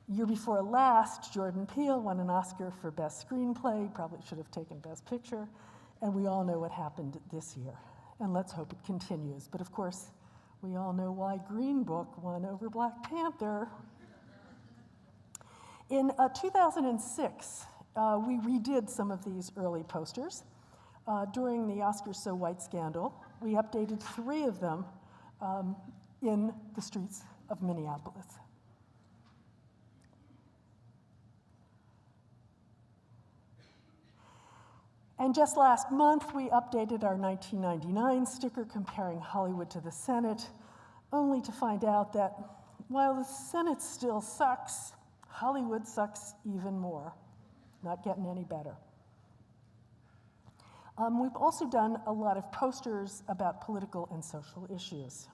year before last, Jordan Peele won an Oscar for Best Screenplay, probably should have taken Best Picture, and we all know what happened this year. And let's hope it continues. But of course, we all know why Green Book won over Black Panther. In 2006, we redid some of these early posters. During the Oscars So White scandal, we updated 3 of them in the streets of Minneapolis. And just last month, we updated our 1999 sticker comparing Hollywood to the Senate, only to find out that while the Senate still sucks, Hollywood sucks even more. Not getting any better. We've also done a lot of posters about political and social issues.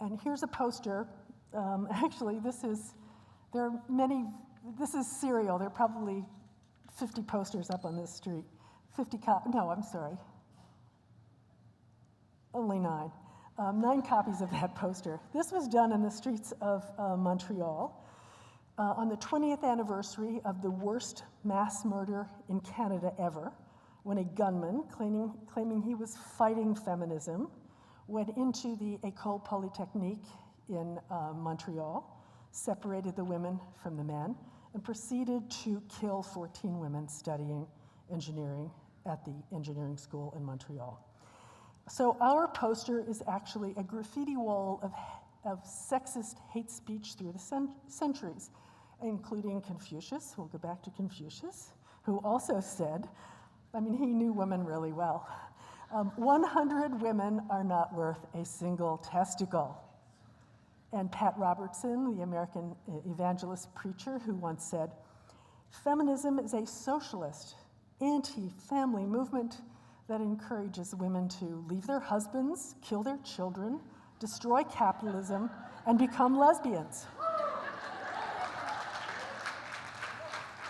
And here's a poster. Actually, this is serial. There are probably 50 posters up on this street. Only 9. 9 copies of that poster. This was done in the streets of Montreal on the 20th anniversary of the worst mass murder in Canada ever, when a gunman, claiming he was fighting feminism, went into the École Polytechnique in Montreal, separated the women from the men, and proceeded to kill 14 women studying engineering at the engineering school in Montreal. So our poster is actually a graffiti wall of sexist hate speech through the centuries, including Confucius. We'll go back to Confucius, who also said, he knew women really well. 100 women are not worth a single testicle. And Pat Robertson, the American evangelist preacher, who once said, feminism is a socialist, anti-family movement that encourages women to leave their husbands, kill their children, destroy capitalism, and become lesbians.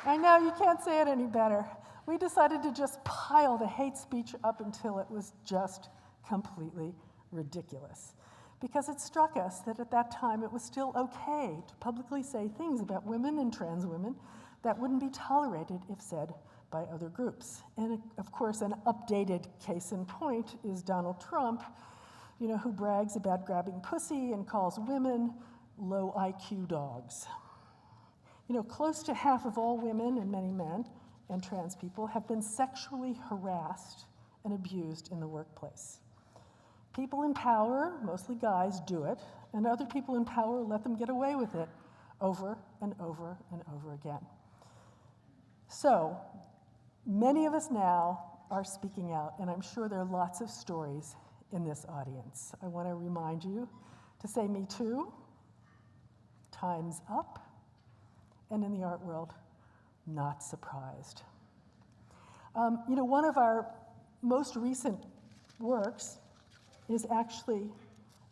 I know, you can't say it any better. We decided to just pile the hate speech up until it was just completely ridiculous. Because it struck us that at that time it was still okay to publicly say things about women and trans women that wouldn't be tolerated if said by other groups. And of course, an updated case in point is Donald Trump, who brags about grabbing pussy and calls women low IQ dogs. Close to half of all women and many men and trans people have been sexually harassed and abused in the workplace. People in power, mostly guys, do it, and other people in power let them get away with it over and over and over again. So, many of us now are speaking out, and I'm sure there are lots of stories in this audience. I want to remind you to say Me Too, Time's Up, and in the art world, not surprised. One of our most recent works is actually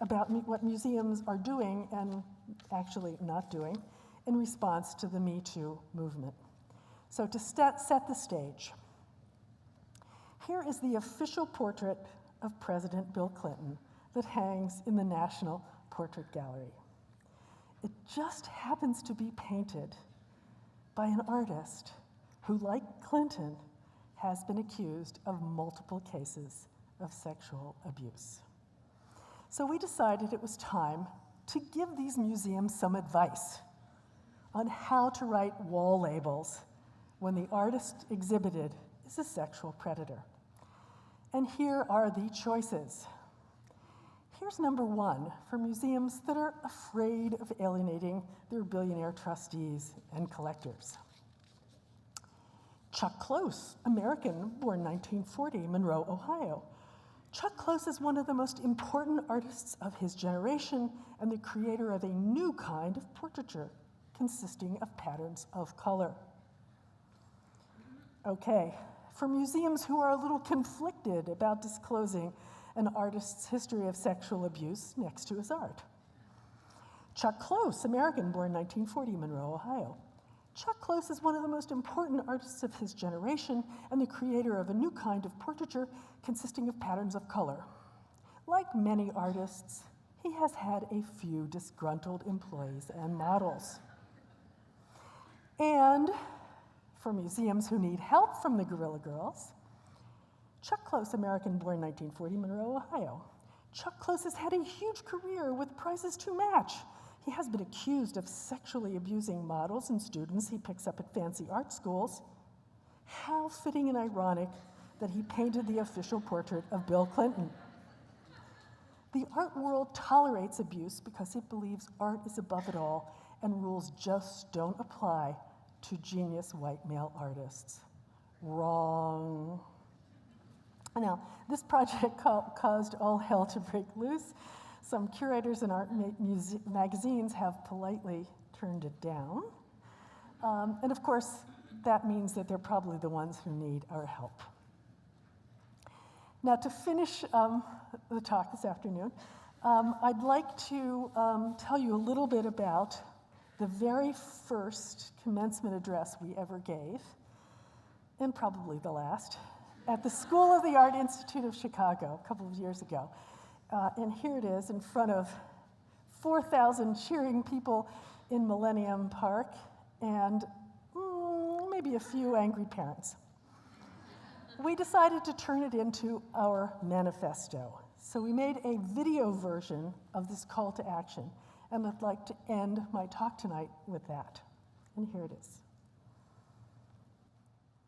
about what museums are doing and actually not doing in response to the Me Too movement. So to set the stage, here is the official portrait of President Bill Clinton that hangs in the National Portrait Gallery. It just happens to be painted by an artist who, like Clinton, has been accused of multiple cases of sexual abuse. So we decided it was time to give these museums some advice on how to write wall labels when the artist exhibited is a sexual predator. And here are the choices. Here's number one for museums that are afraid of alienating their billionaire trustees and collectors. Chuck Close, American, born 1940, Monroe, Ohio. Chuck Close is one of the most important artists of his generation and the creator of a new kind of portraiture consisting of patterns of color. Okay, for museums who are a little conflicted about disclosing an artist's history of sexual abuse next to his art. Chuck Close, American, born 1940, Monroe, Ohio. Chuck Close is one of the most important artists of his generation and the creator of a new kind of portraiture consisting of patterns of color. Like many artists, he has had a few disgruntled employees and models. And for museums who need help from the Guerrilla Girls, Chuck Close, American, born 1940, Monroe, Ohio. Chuck Close has had a huge career with prizes to match. He has been accused of sexually abusing models and students he picks up at fancy art schools. How fitting and ironic that he painted the official portrait of Bill Clinton. The art world tolerates abuse because it believes art is above it all and rules just don't apply to genius white male artists. Wrong. Now, this project caused all hell to break loose. Some curators and art magazines have politely turned it down. And of course, that means that they're probably the ones who need our help. Now, to finish the talk this afternoon, I'd like to tell you a little bit about the very first commencement address we ever gave, and probably the last, at the School of the Art Institute of Chicago a couple of years ago. And here it is in front of 4,000 cheering people in Millennium Park and maybe a few angry parents. We decided to turn it into our manifesto. So we made a video version of this call to action, and I'd like to end my talk tonight with that. And here it is.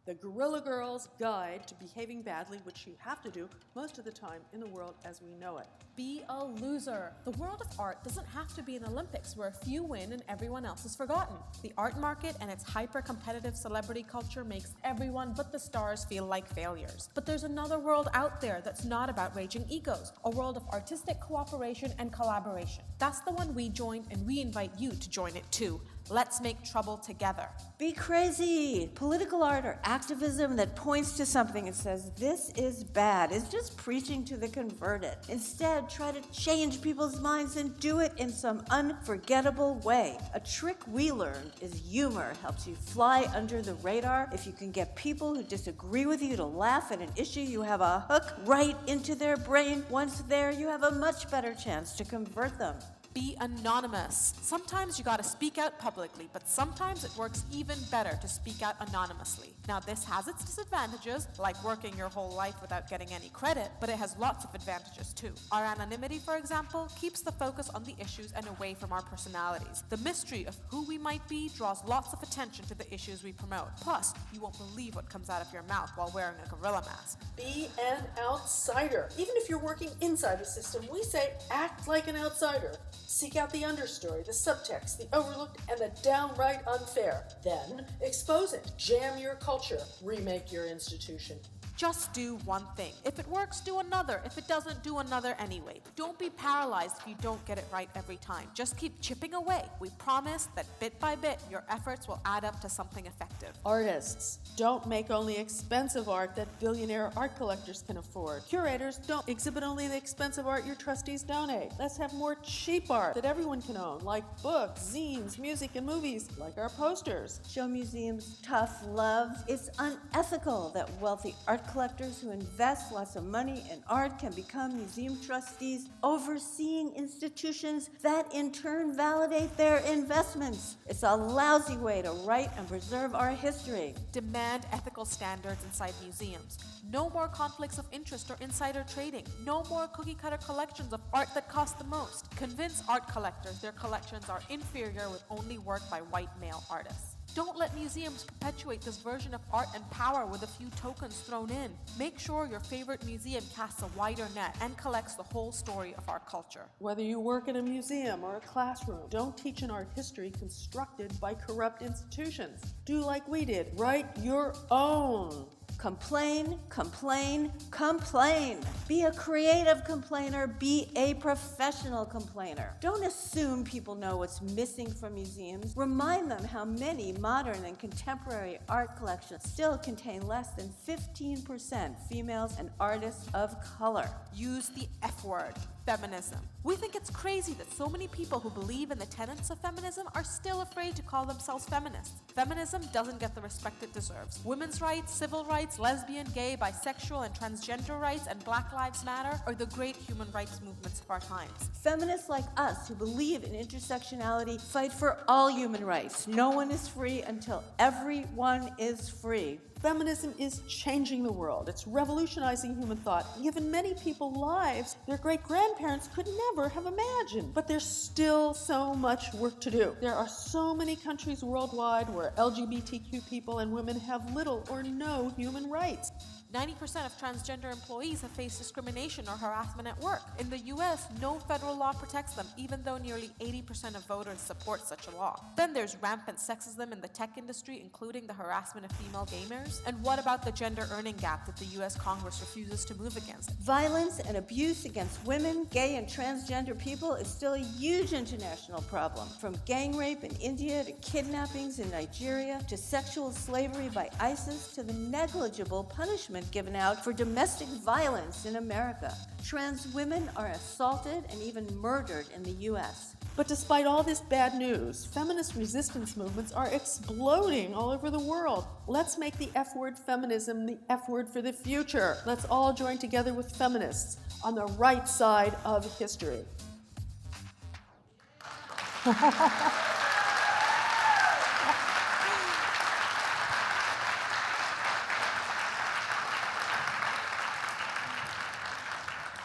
The Guerrilla Girls Guide to Behaving Badly, which you have to do most of the time in the world as we know it. Be a loser. The world of art doesn't have to be an Olympics where a few win and everyone else is forgotten. The art market and its hyper-competitive celebrity culture makes everyone but the stars feel like failures. But there's another world out there that's not about raging egos, a world of artistic cooperation and collaboration. That's the one we joined, and we invite you to join it too. Let's make trouble together. Be crazy. Political art or activism that points to something and says, this is bad, is just preaching to the converted. Instead, try to change people's minds and do it in some unforgettable way. A trick we learned is humor helps you fly under the radar. If you can get people who disagree with you to laugh at an issue, you have a hook right into their brain. Once there, you have a much better chance to convert them. Be anonymous. Sometimes you gotta speak out publicly, but sometimes it works even better to speak out anonymously. Now this has its disadvantages, like working your whole life without getting any credit, but it has lots of advantages too. Our anonymity, for example, keeps the focus on the issues and away from our personalities. The mystery of who we might be draws lots of attention to the issues we promote. Plus, you won't believe what comes out of your mouth while wearing a gorilla mask. Be an outsider. Even if you're working inside the system, we say act like an outsider. Seek out the understory, the subtext, the overlooked, and the downright unfair. Then expose it. Jam your culture. Remake your institution. Just do one thing. If it works, do another. If it doesn't, do another anyway. Don't be paralyzed if you don't get it right every time. Just keep chipping away. We promise that bit by bit, your efforts will add up to something effective. Artists, don't make only expensive art that billionaire art collectors can afford. Curators, don't exhibit only the expensive art your trustees donate. Let's have more cheap art that everyone can own, like books, zines, music, and movies, like our posters. Show museums tough love. It's unethical that wealthy art collectors who invest lots of money in art can become museum trustees overseeing institutions that in turn validate their investments. It's a lousy way to write and preserve our history. Demand ethical standards inside museums. No more conflicts of interest or insider trading. No more cookie-cutter collections of art that cost the most. Convince art collectors their collections are inferior with only work by white male artists. Don't let museums perpetuate this version of art and power with a few tokens thrown in. Make sure your favorite museum casts a wider net and collects the whole story of our culture. Whether you work in a museum or a classroom, don't teach an art history constructed by corrupt institutions. Do like we did. Write your own. Complain, complain, complain. Be a creative complainer. Be a professional complainer. Don't assume people know what's missing from museums. Remind them how many modern and contemporary art collections still contain less than 15% females and artists of color. Use the F word, feminism. We think it's crazy that so many people who believe in the tenets of feminism are still afraid to call themselves feminists. Feminism doesn't get the respect it deserves. Women's rights, civil rights, lesbian, gay, bisexual, and transgender rights, and Black Lives Matter are the great human rights movements of our times. Feminists like us who believe in intersectionality fight for all human rights. No one is free until everyone is free. Feminism is changing the world. It's revolutionizing human thought, giving many people lives their great-grandparents could never have imagined. But there's still so much work to do. There are so many countries worldwide where LGBTQ people and women have little or no human rights. 90% of transgender employees have faced discrimination or harassment at work. In the US, no federal law protects them, even though nearly 80% of voters support such a law. Then there's rampant sexism in the tech industry, including the harassment of female gamers. And what about the gender earning gap that the US Congress refuses to move against? Violence and abuse against women, gay, and transgender people is still a huge international problem. From gang rape in India to kidnappings in Nigeria to sexual slavery by ISIS to the negligible punishment given out for domestic violence in America. Trans women are assaulted and even murdered in the US. But despite all this bad news, feminist resistance movements are exploding all over the world. Let's make the F word feminism the F word for the future. Let's all join together with feminists on the right side of history.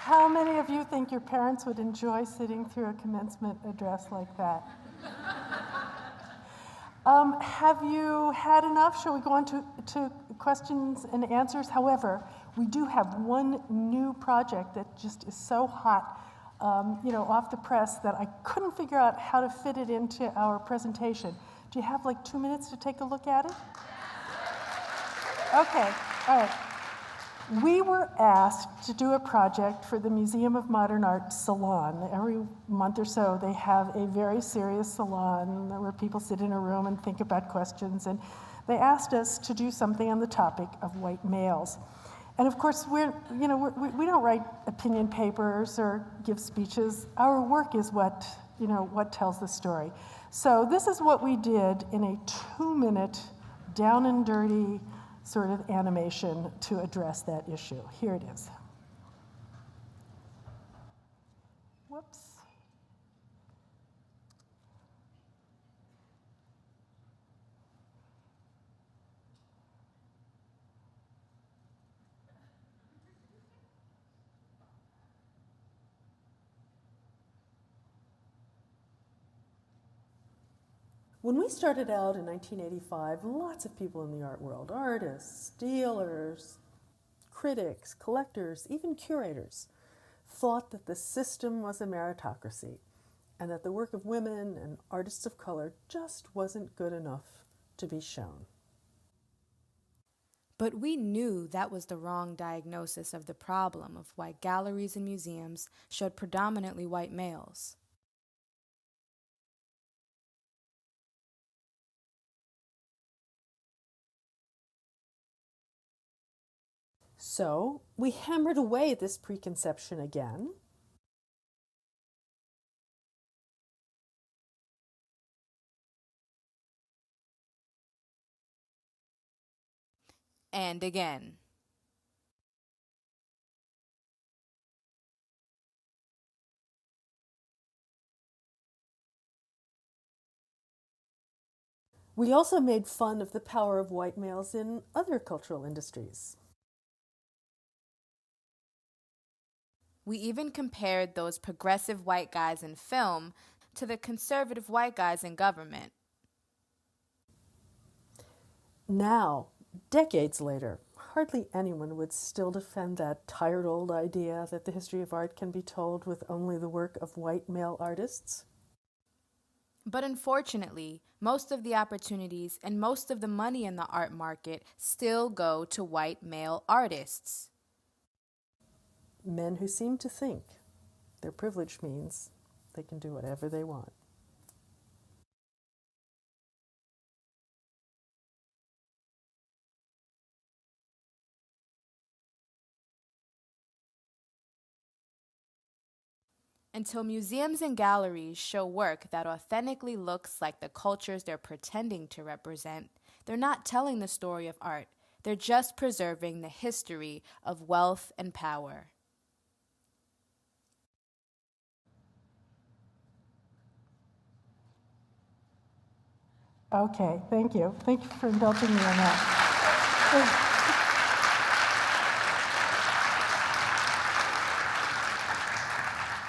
How many of you think your parents would enjoy sitting through a commencement address like that? Have you had enough? Shall we go on to questions and answers? However, we do have one new project that just is so hot, off the press that I couldn't figure out how to fit it into our presentation. Do you have like 2 minutes to take a look at it? Okay, all right. We were asked to do a project for the Museum of Modern Art Salon. Every month or so, they have a very serious salon where people sit in a room and think about questions. And they asked us to do something on the topic of white males. And of course, we don't write opinion papers or give speeches. Our work is what tells the story. So this is what we did in a 2-minute, down and dirty sort of animation to address that issue. Here it is. Whoops. When we started out in 1985, lots of people in the art world, artists, dealers, critics, collectors, even curators, thought that the system was a meritocracy and that the work of women and artists of color just wasn't good enough to be shown. But we knew that was the wrong diagnosis of the problem of why galleries and museums showed predominantly white males. So we hammered away at this preconception again. And again. We also made fun of the power of white males in other cultural industries. We even compared those progressive white guys in film to the conservative white guys in government. Now, decades later, hardly anyone would still defend that tired old idea that the history of art can be told with only the work of white male artists. But unfortunately, most of the opportunities and most of the money in the art market still go to white male artists. Men who seem to think their privilege means they can do whatever they want. Until museums and galleries show work that authentically looks like the cultures they're pretending to represent, they're not telling the story of art. They're just preserving the history of wealth and power. Okay, thank you. Thank you for indulging me on that.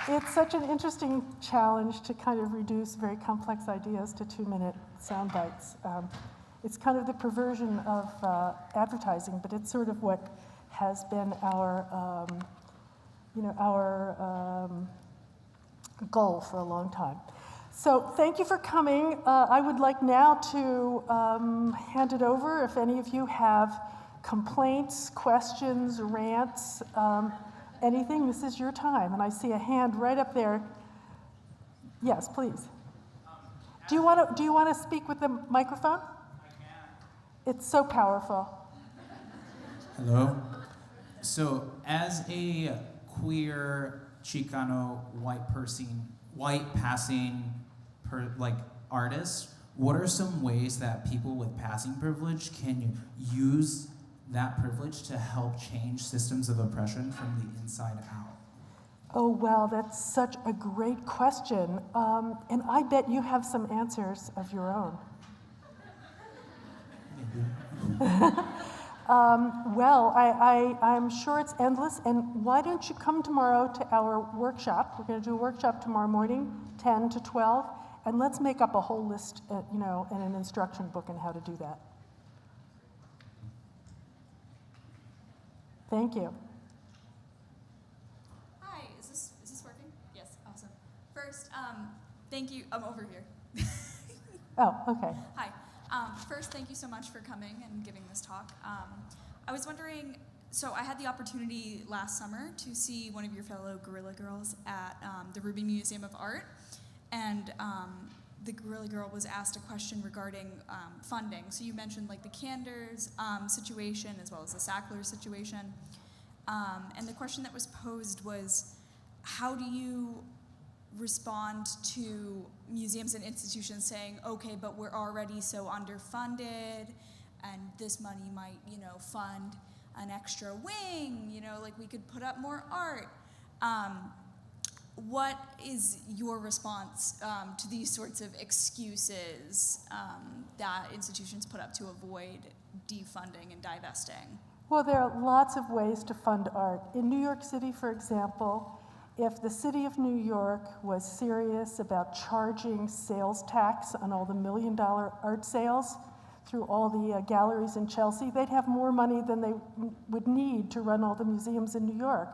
It's such an interesting challenge to kind of reduce very complex ideas to 2-minute sound bites. It's kind of the perversion of advertising, but it's sort of what has been our goal for a long time. So thank you for coming. I would like now to hand it over if any of you have complaints, questions, rants, anything. This is your time. And I see a hand right up there. Yes, please. Do you want to speak with the microphone? I can. It's so powerful. Hello. So as a queer Chicano white passing artist, what are some ways that people with passing privilege can use that privilege to help change systems of oppression from the inside out? Oh, well, that's such a great question. And I bet you have some answers of your own. Well, I'm sure it's endless. And why don't you come tomorrow to our workshop? We're going to do a workshop tomorrow morning, 10 to 12. And let's make up a whole list, and an instruction book on how to do that. Thank you. Hi, is this working? Yes, awesome. First, thank you. I'm over here. Oh, okay. Hi. First, thank you so much for coming and giving this talk. I was wondering, So I had the opportunity last summer to see one of your fellow Guerrilla Girls at the Ruby Museum of Art, and the Guerrilla Girl was asked a question regarding funding. So you mentioned like the Kanders situation as well as the Sackler situation, and the question that was posed was, how do you respond to museums and institutions saying, okay, but we're already so underfunded, and this money might, fund an extra wing, like we could put up more art. What is your response to these sorts of excuses that institutions put up to avoid defunding and divesting? Well, there are lots of ways to fund art. In New York City, for example, if the city of New York was serious about charging sales tax on all the $1 million art sales through all the galleries in Chelsea, they'd have more money than they would need to run all the museums in New York.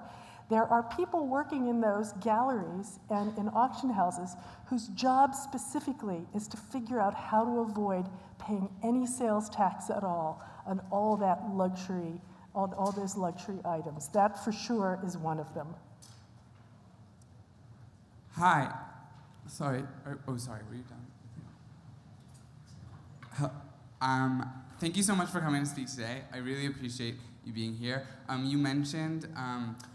There are people working in those galleries and in auction houses whose job specifically is to figure out how to avoid paying any sales tax at all on all that luxury, all those luxury items. That for sure is one of them. Hi. Sorry. Sorry, were you done? Thank you so much for coming to speak today. I really appreciate you being here. You mentioned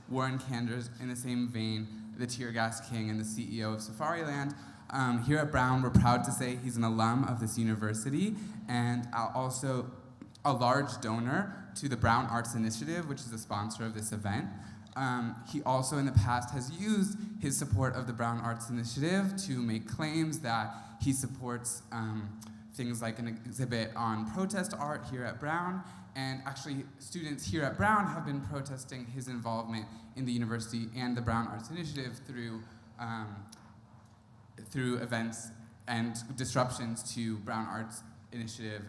Warren Kanders in the same vein, the Tear Gas King and the CEO of Safariland. Here at Brown, we're proud to say he's an alum of this university and also a large donor to the Brown Arts Initiative, which is the sponsor of this event. He also in the past has used his support of the Brown Arts Initiative to make claims that he supports things like an exhibit on protest art here at Brown, and actually students here at Brown have been protesting his involvement in the university and the Brown Arts Initiative through events and disruptions to Brown Arts Initiative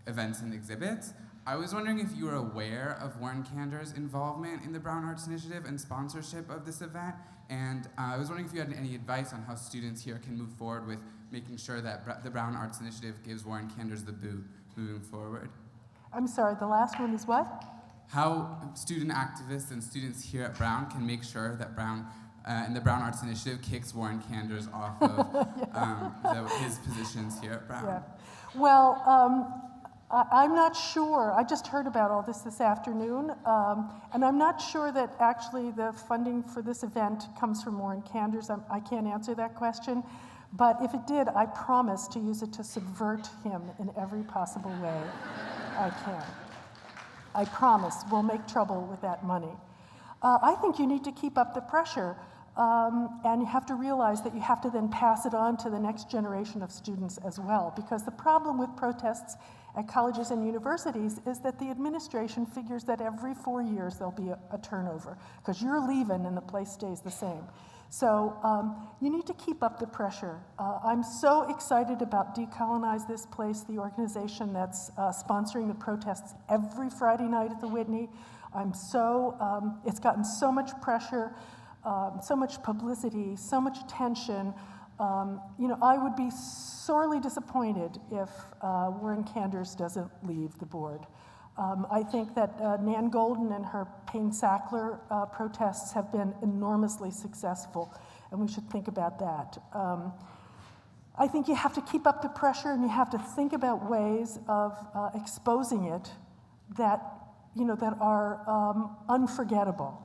events and exhibits. I was wondering if you were aware of Warren Kanders' involvement in the Brown Arts Initiative and sponsorship of this event, and I was wondering if you had any advice on how students here can move forward with making sure that the Brown Arts Initiative gives Warren Kanders the boot moving forward. I'm sorry, the last one is what? How student activists and students here at Brown can make sure that Brown and the Brown Arts Initiative kicks Warren Kanders off of his positions here at Brown. Yeah. Well, I'm not sure. I just heard about all this afternoon, and I'm not sure that actually the funding for this event comes from Warren Kanders. I can't answer that question, but if it did, I promise to use it to subvert him in every possible way I can. I promise we'll make trouble with that money. I think you need to keep up the pressure, and you have to realize that you have to then pass it on to the next generation of students as well, because the problem with protests at colleges and universities is that the administration figures that every 4 years there'll be a turnover, because you're leaving and the place stays the same. So you need to keep up the pressure. I'm so excited about Decolonize This Place, the organization that's sponsoring the protests every Friday night at the Whitney. It's gotten so much pressure, so much publicity, so much attention. I would be sorely disappointed if Warren Kanders doesn't leave the board. I think that Nan Goldin and her Payne-Sackler protests have been enormously successful, and we should think about that. I think you have to keep up the pressure, and you have to think about ways of exposing it that are unforgettable.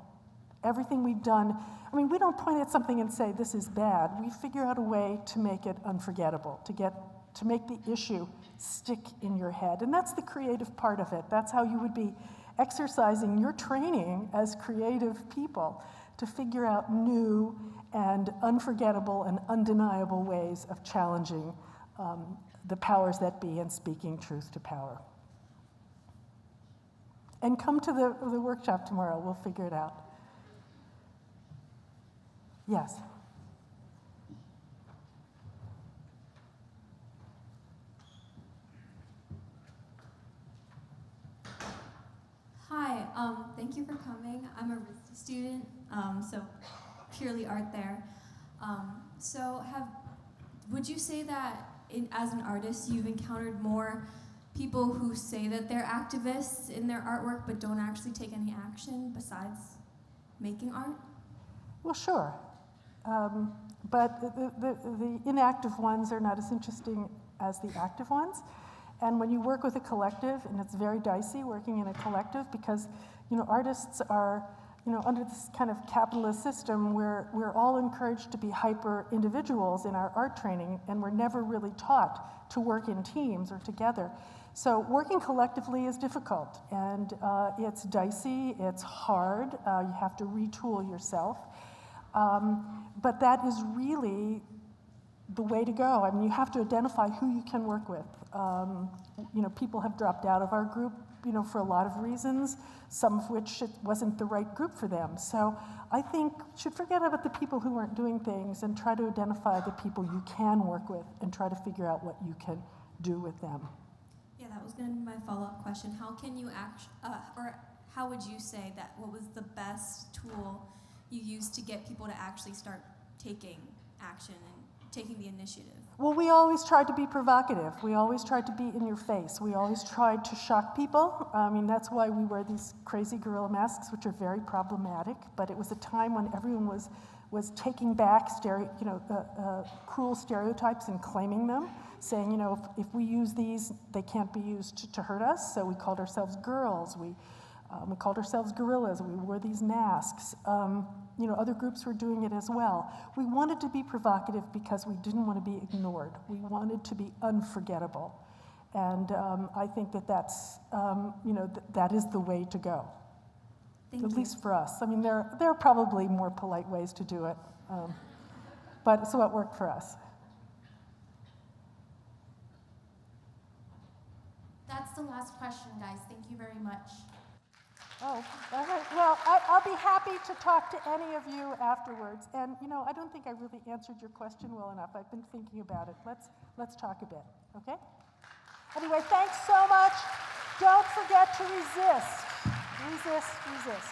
Everything we've done, we don't point at something and say this is bad. We figure out a way to make it unforgettable, to make the issue stick in your head. And that's the creative part of it. That's how you would be exercising your training as creative people to figure out new and unforgettable and undeniable ways of challenging the powers that be and speaking truth to power. And come to the workshop tomorrow. We'll figure it out. Yes. Hi, thank you for coming. I'm a RISD student, so purely art there. Would you say that as an artist you've encountered more people who say that they're activists in their artwork but don't actually take any action besides making art? Well, sure. But the inactive ones are not as interesting as the active ones. And when you work with a collective, and it's very dicey working in a collective because, artists are, under this kind of capitalist system where we're all encouraged to be hyper individuals in our art training, and we're never really taught to work in teams or together. So working collectively is difficult, and it's dicey, it's hard, you have to retool yourself. But that is really the way to go. I mean, you have to identify who you can work with. People have dropped out of our group, for a lot of reasons, some of which it wasn't the right group for them. So I think you should forget about the people who aren't doing things and try to identify the people you can work with and try to figure out what you can do with them. Yeah, that was going to be my follow-up question. How can you or how would you say that, what was the best tool you used to get people to actually start taking action and taking the initiative? Well, we always tried to be provocative. We always tried to be in your face. We always tried to shock people. I mean, that's why we wear these crazy gorilla masks, which are very problematic. But it was a time when everyone was taking back cruel stereotypes and claiming them, saying, if we use these, they can't be used to hurt us. So we called ourselves girls. We called ourselves gorillas. We wore these masks. Other groups were doing it as well. We wanted to be provocative because we didn't want to be ignored. We wanted to be unforgettable. And I think that's, that is the way to go. At least for us. I mean, there are probably more polite ways to do it. But so it worked for us. That's the last question, guys. Thank you very much. Oh, all right. Well, I'll be happy to talk to any of you afterwards. And, I don't think I really answered your question well enough. I've been thinking about it. Let's talk a bit, okay? Anyway, thanks so much. Don't forget to resist. Resist, resist.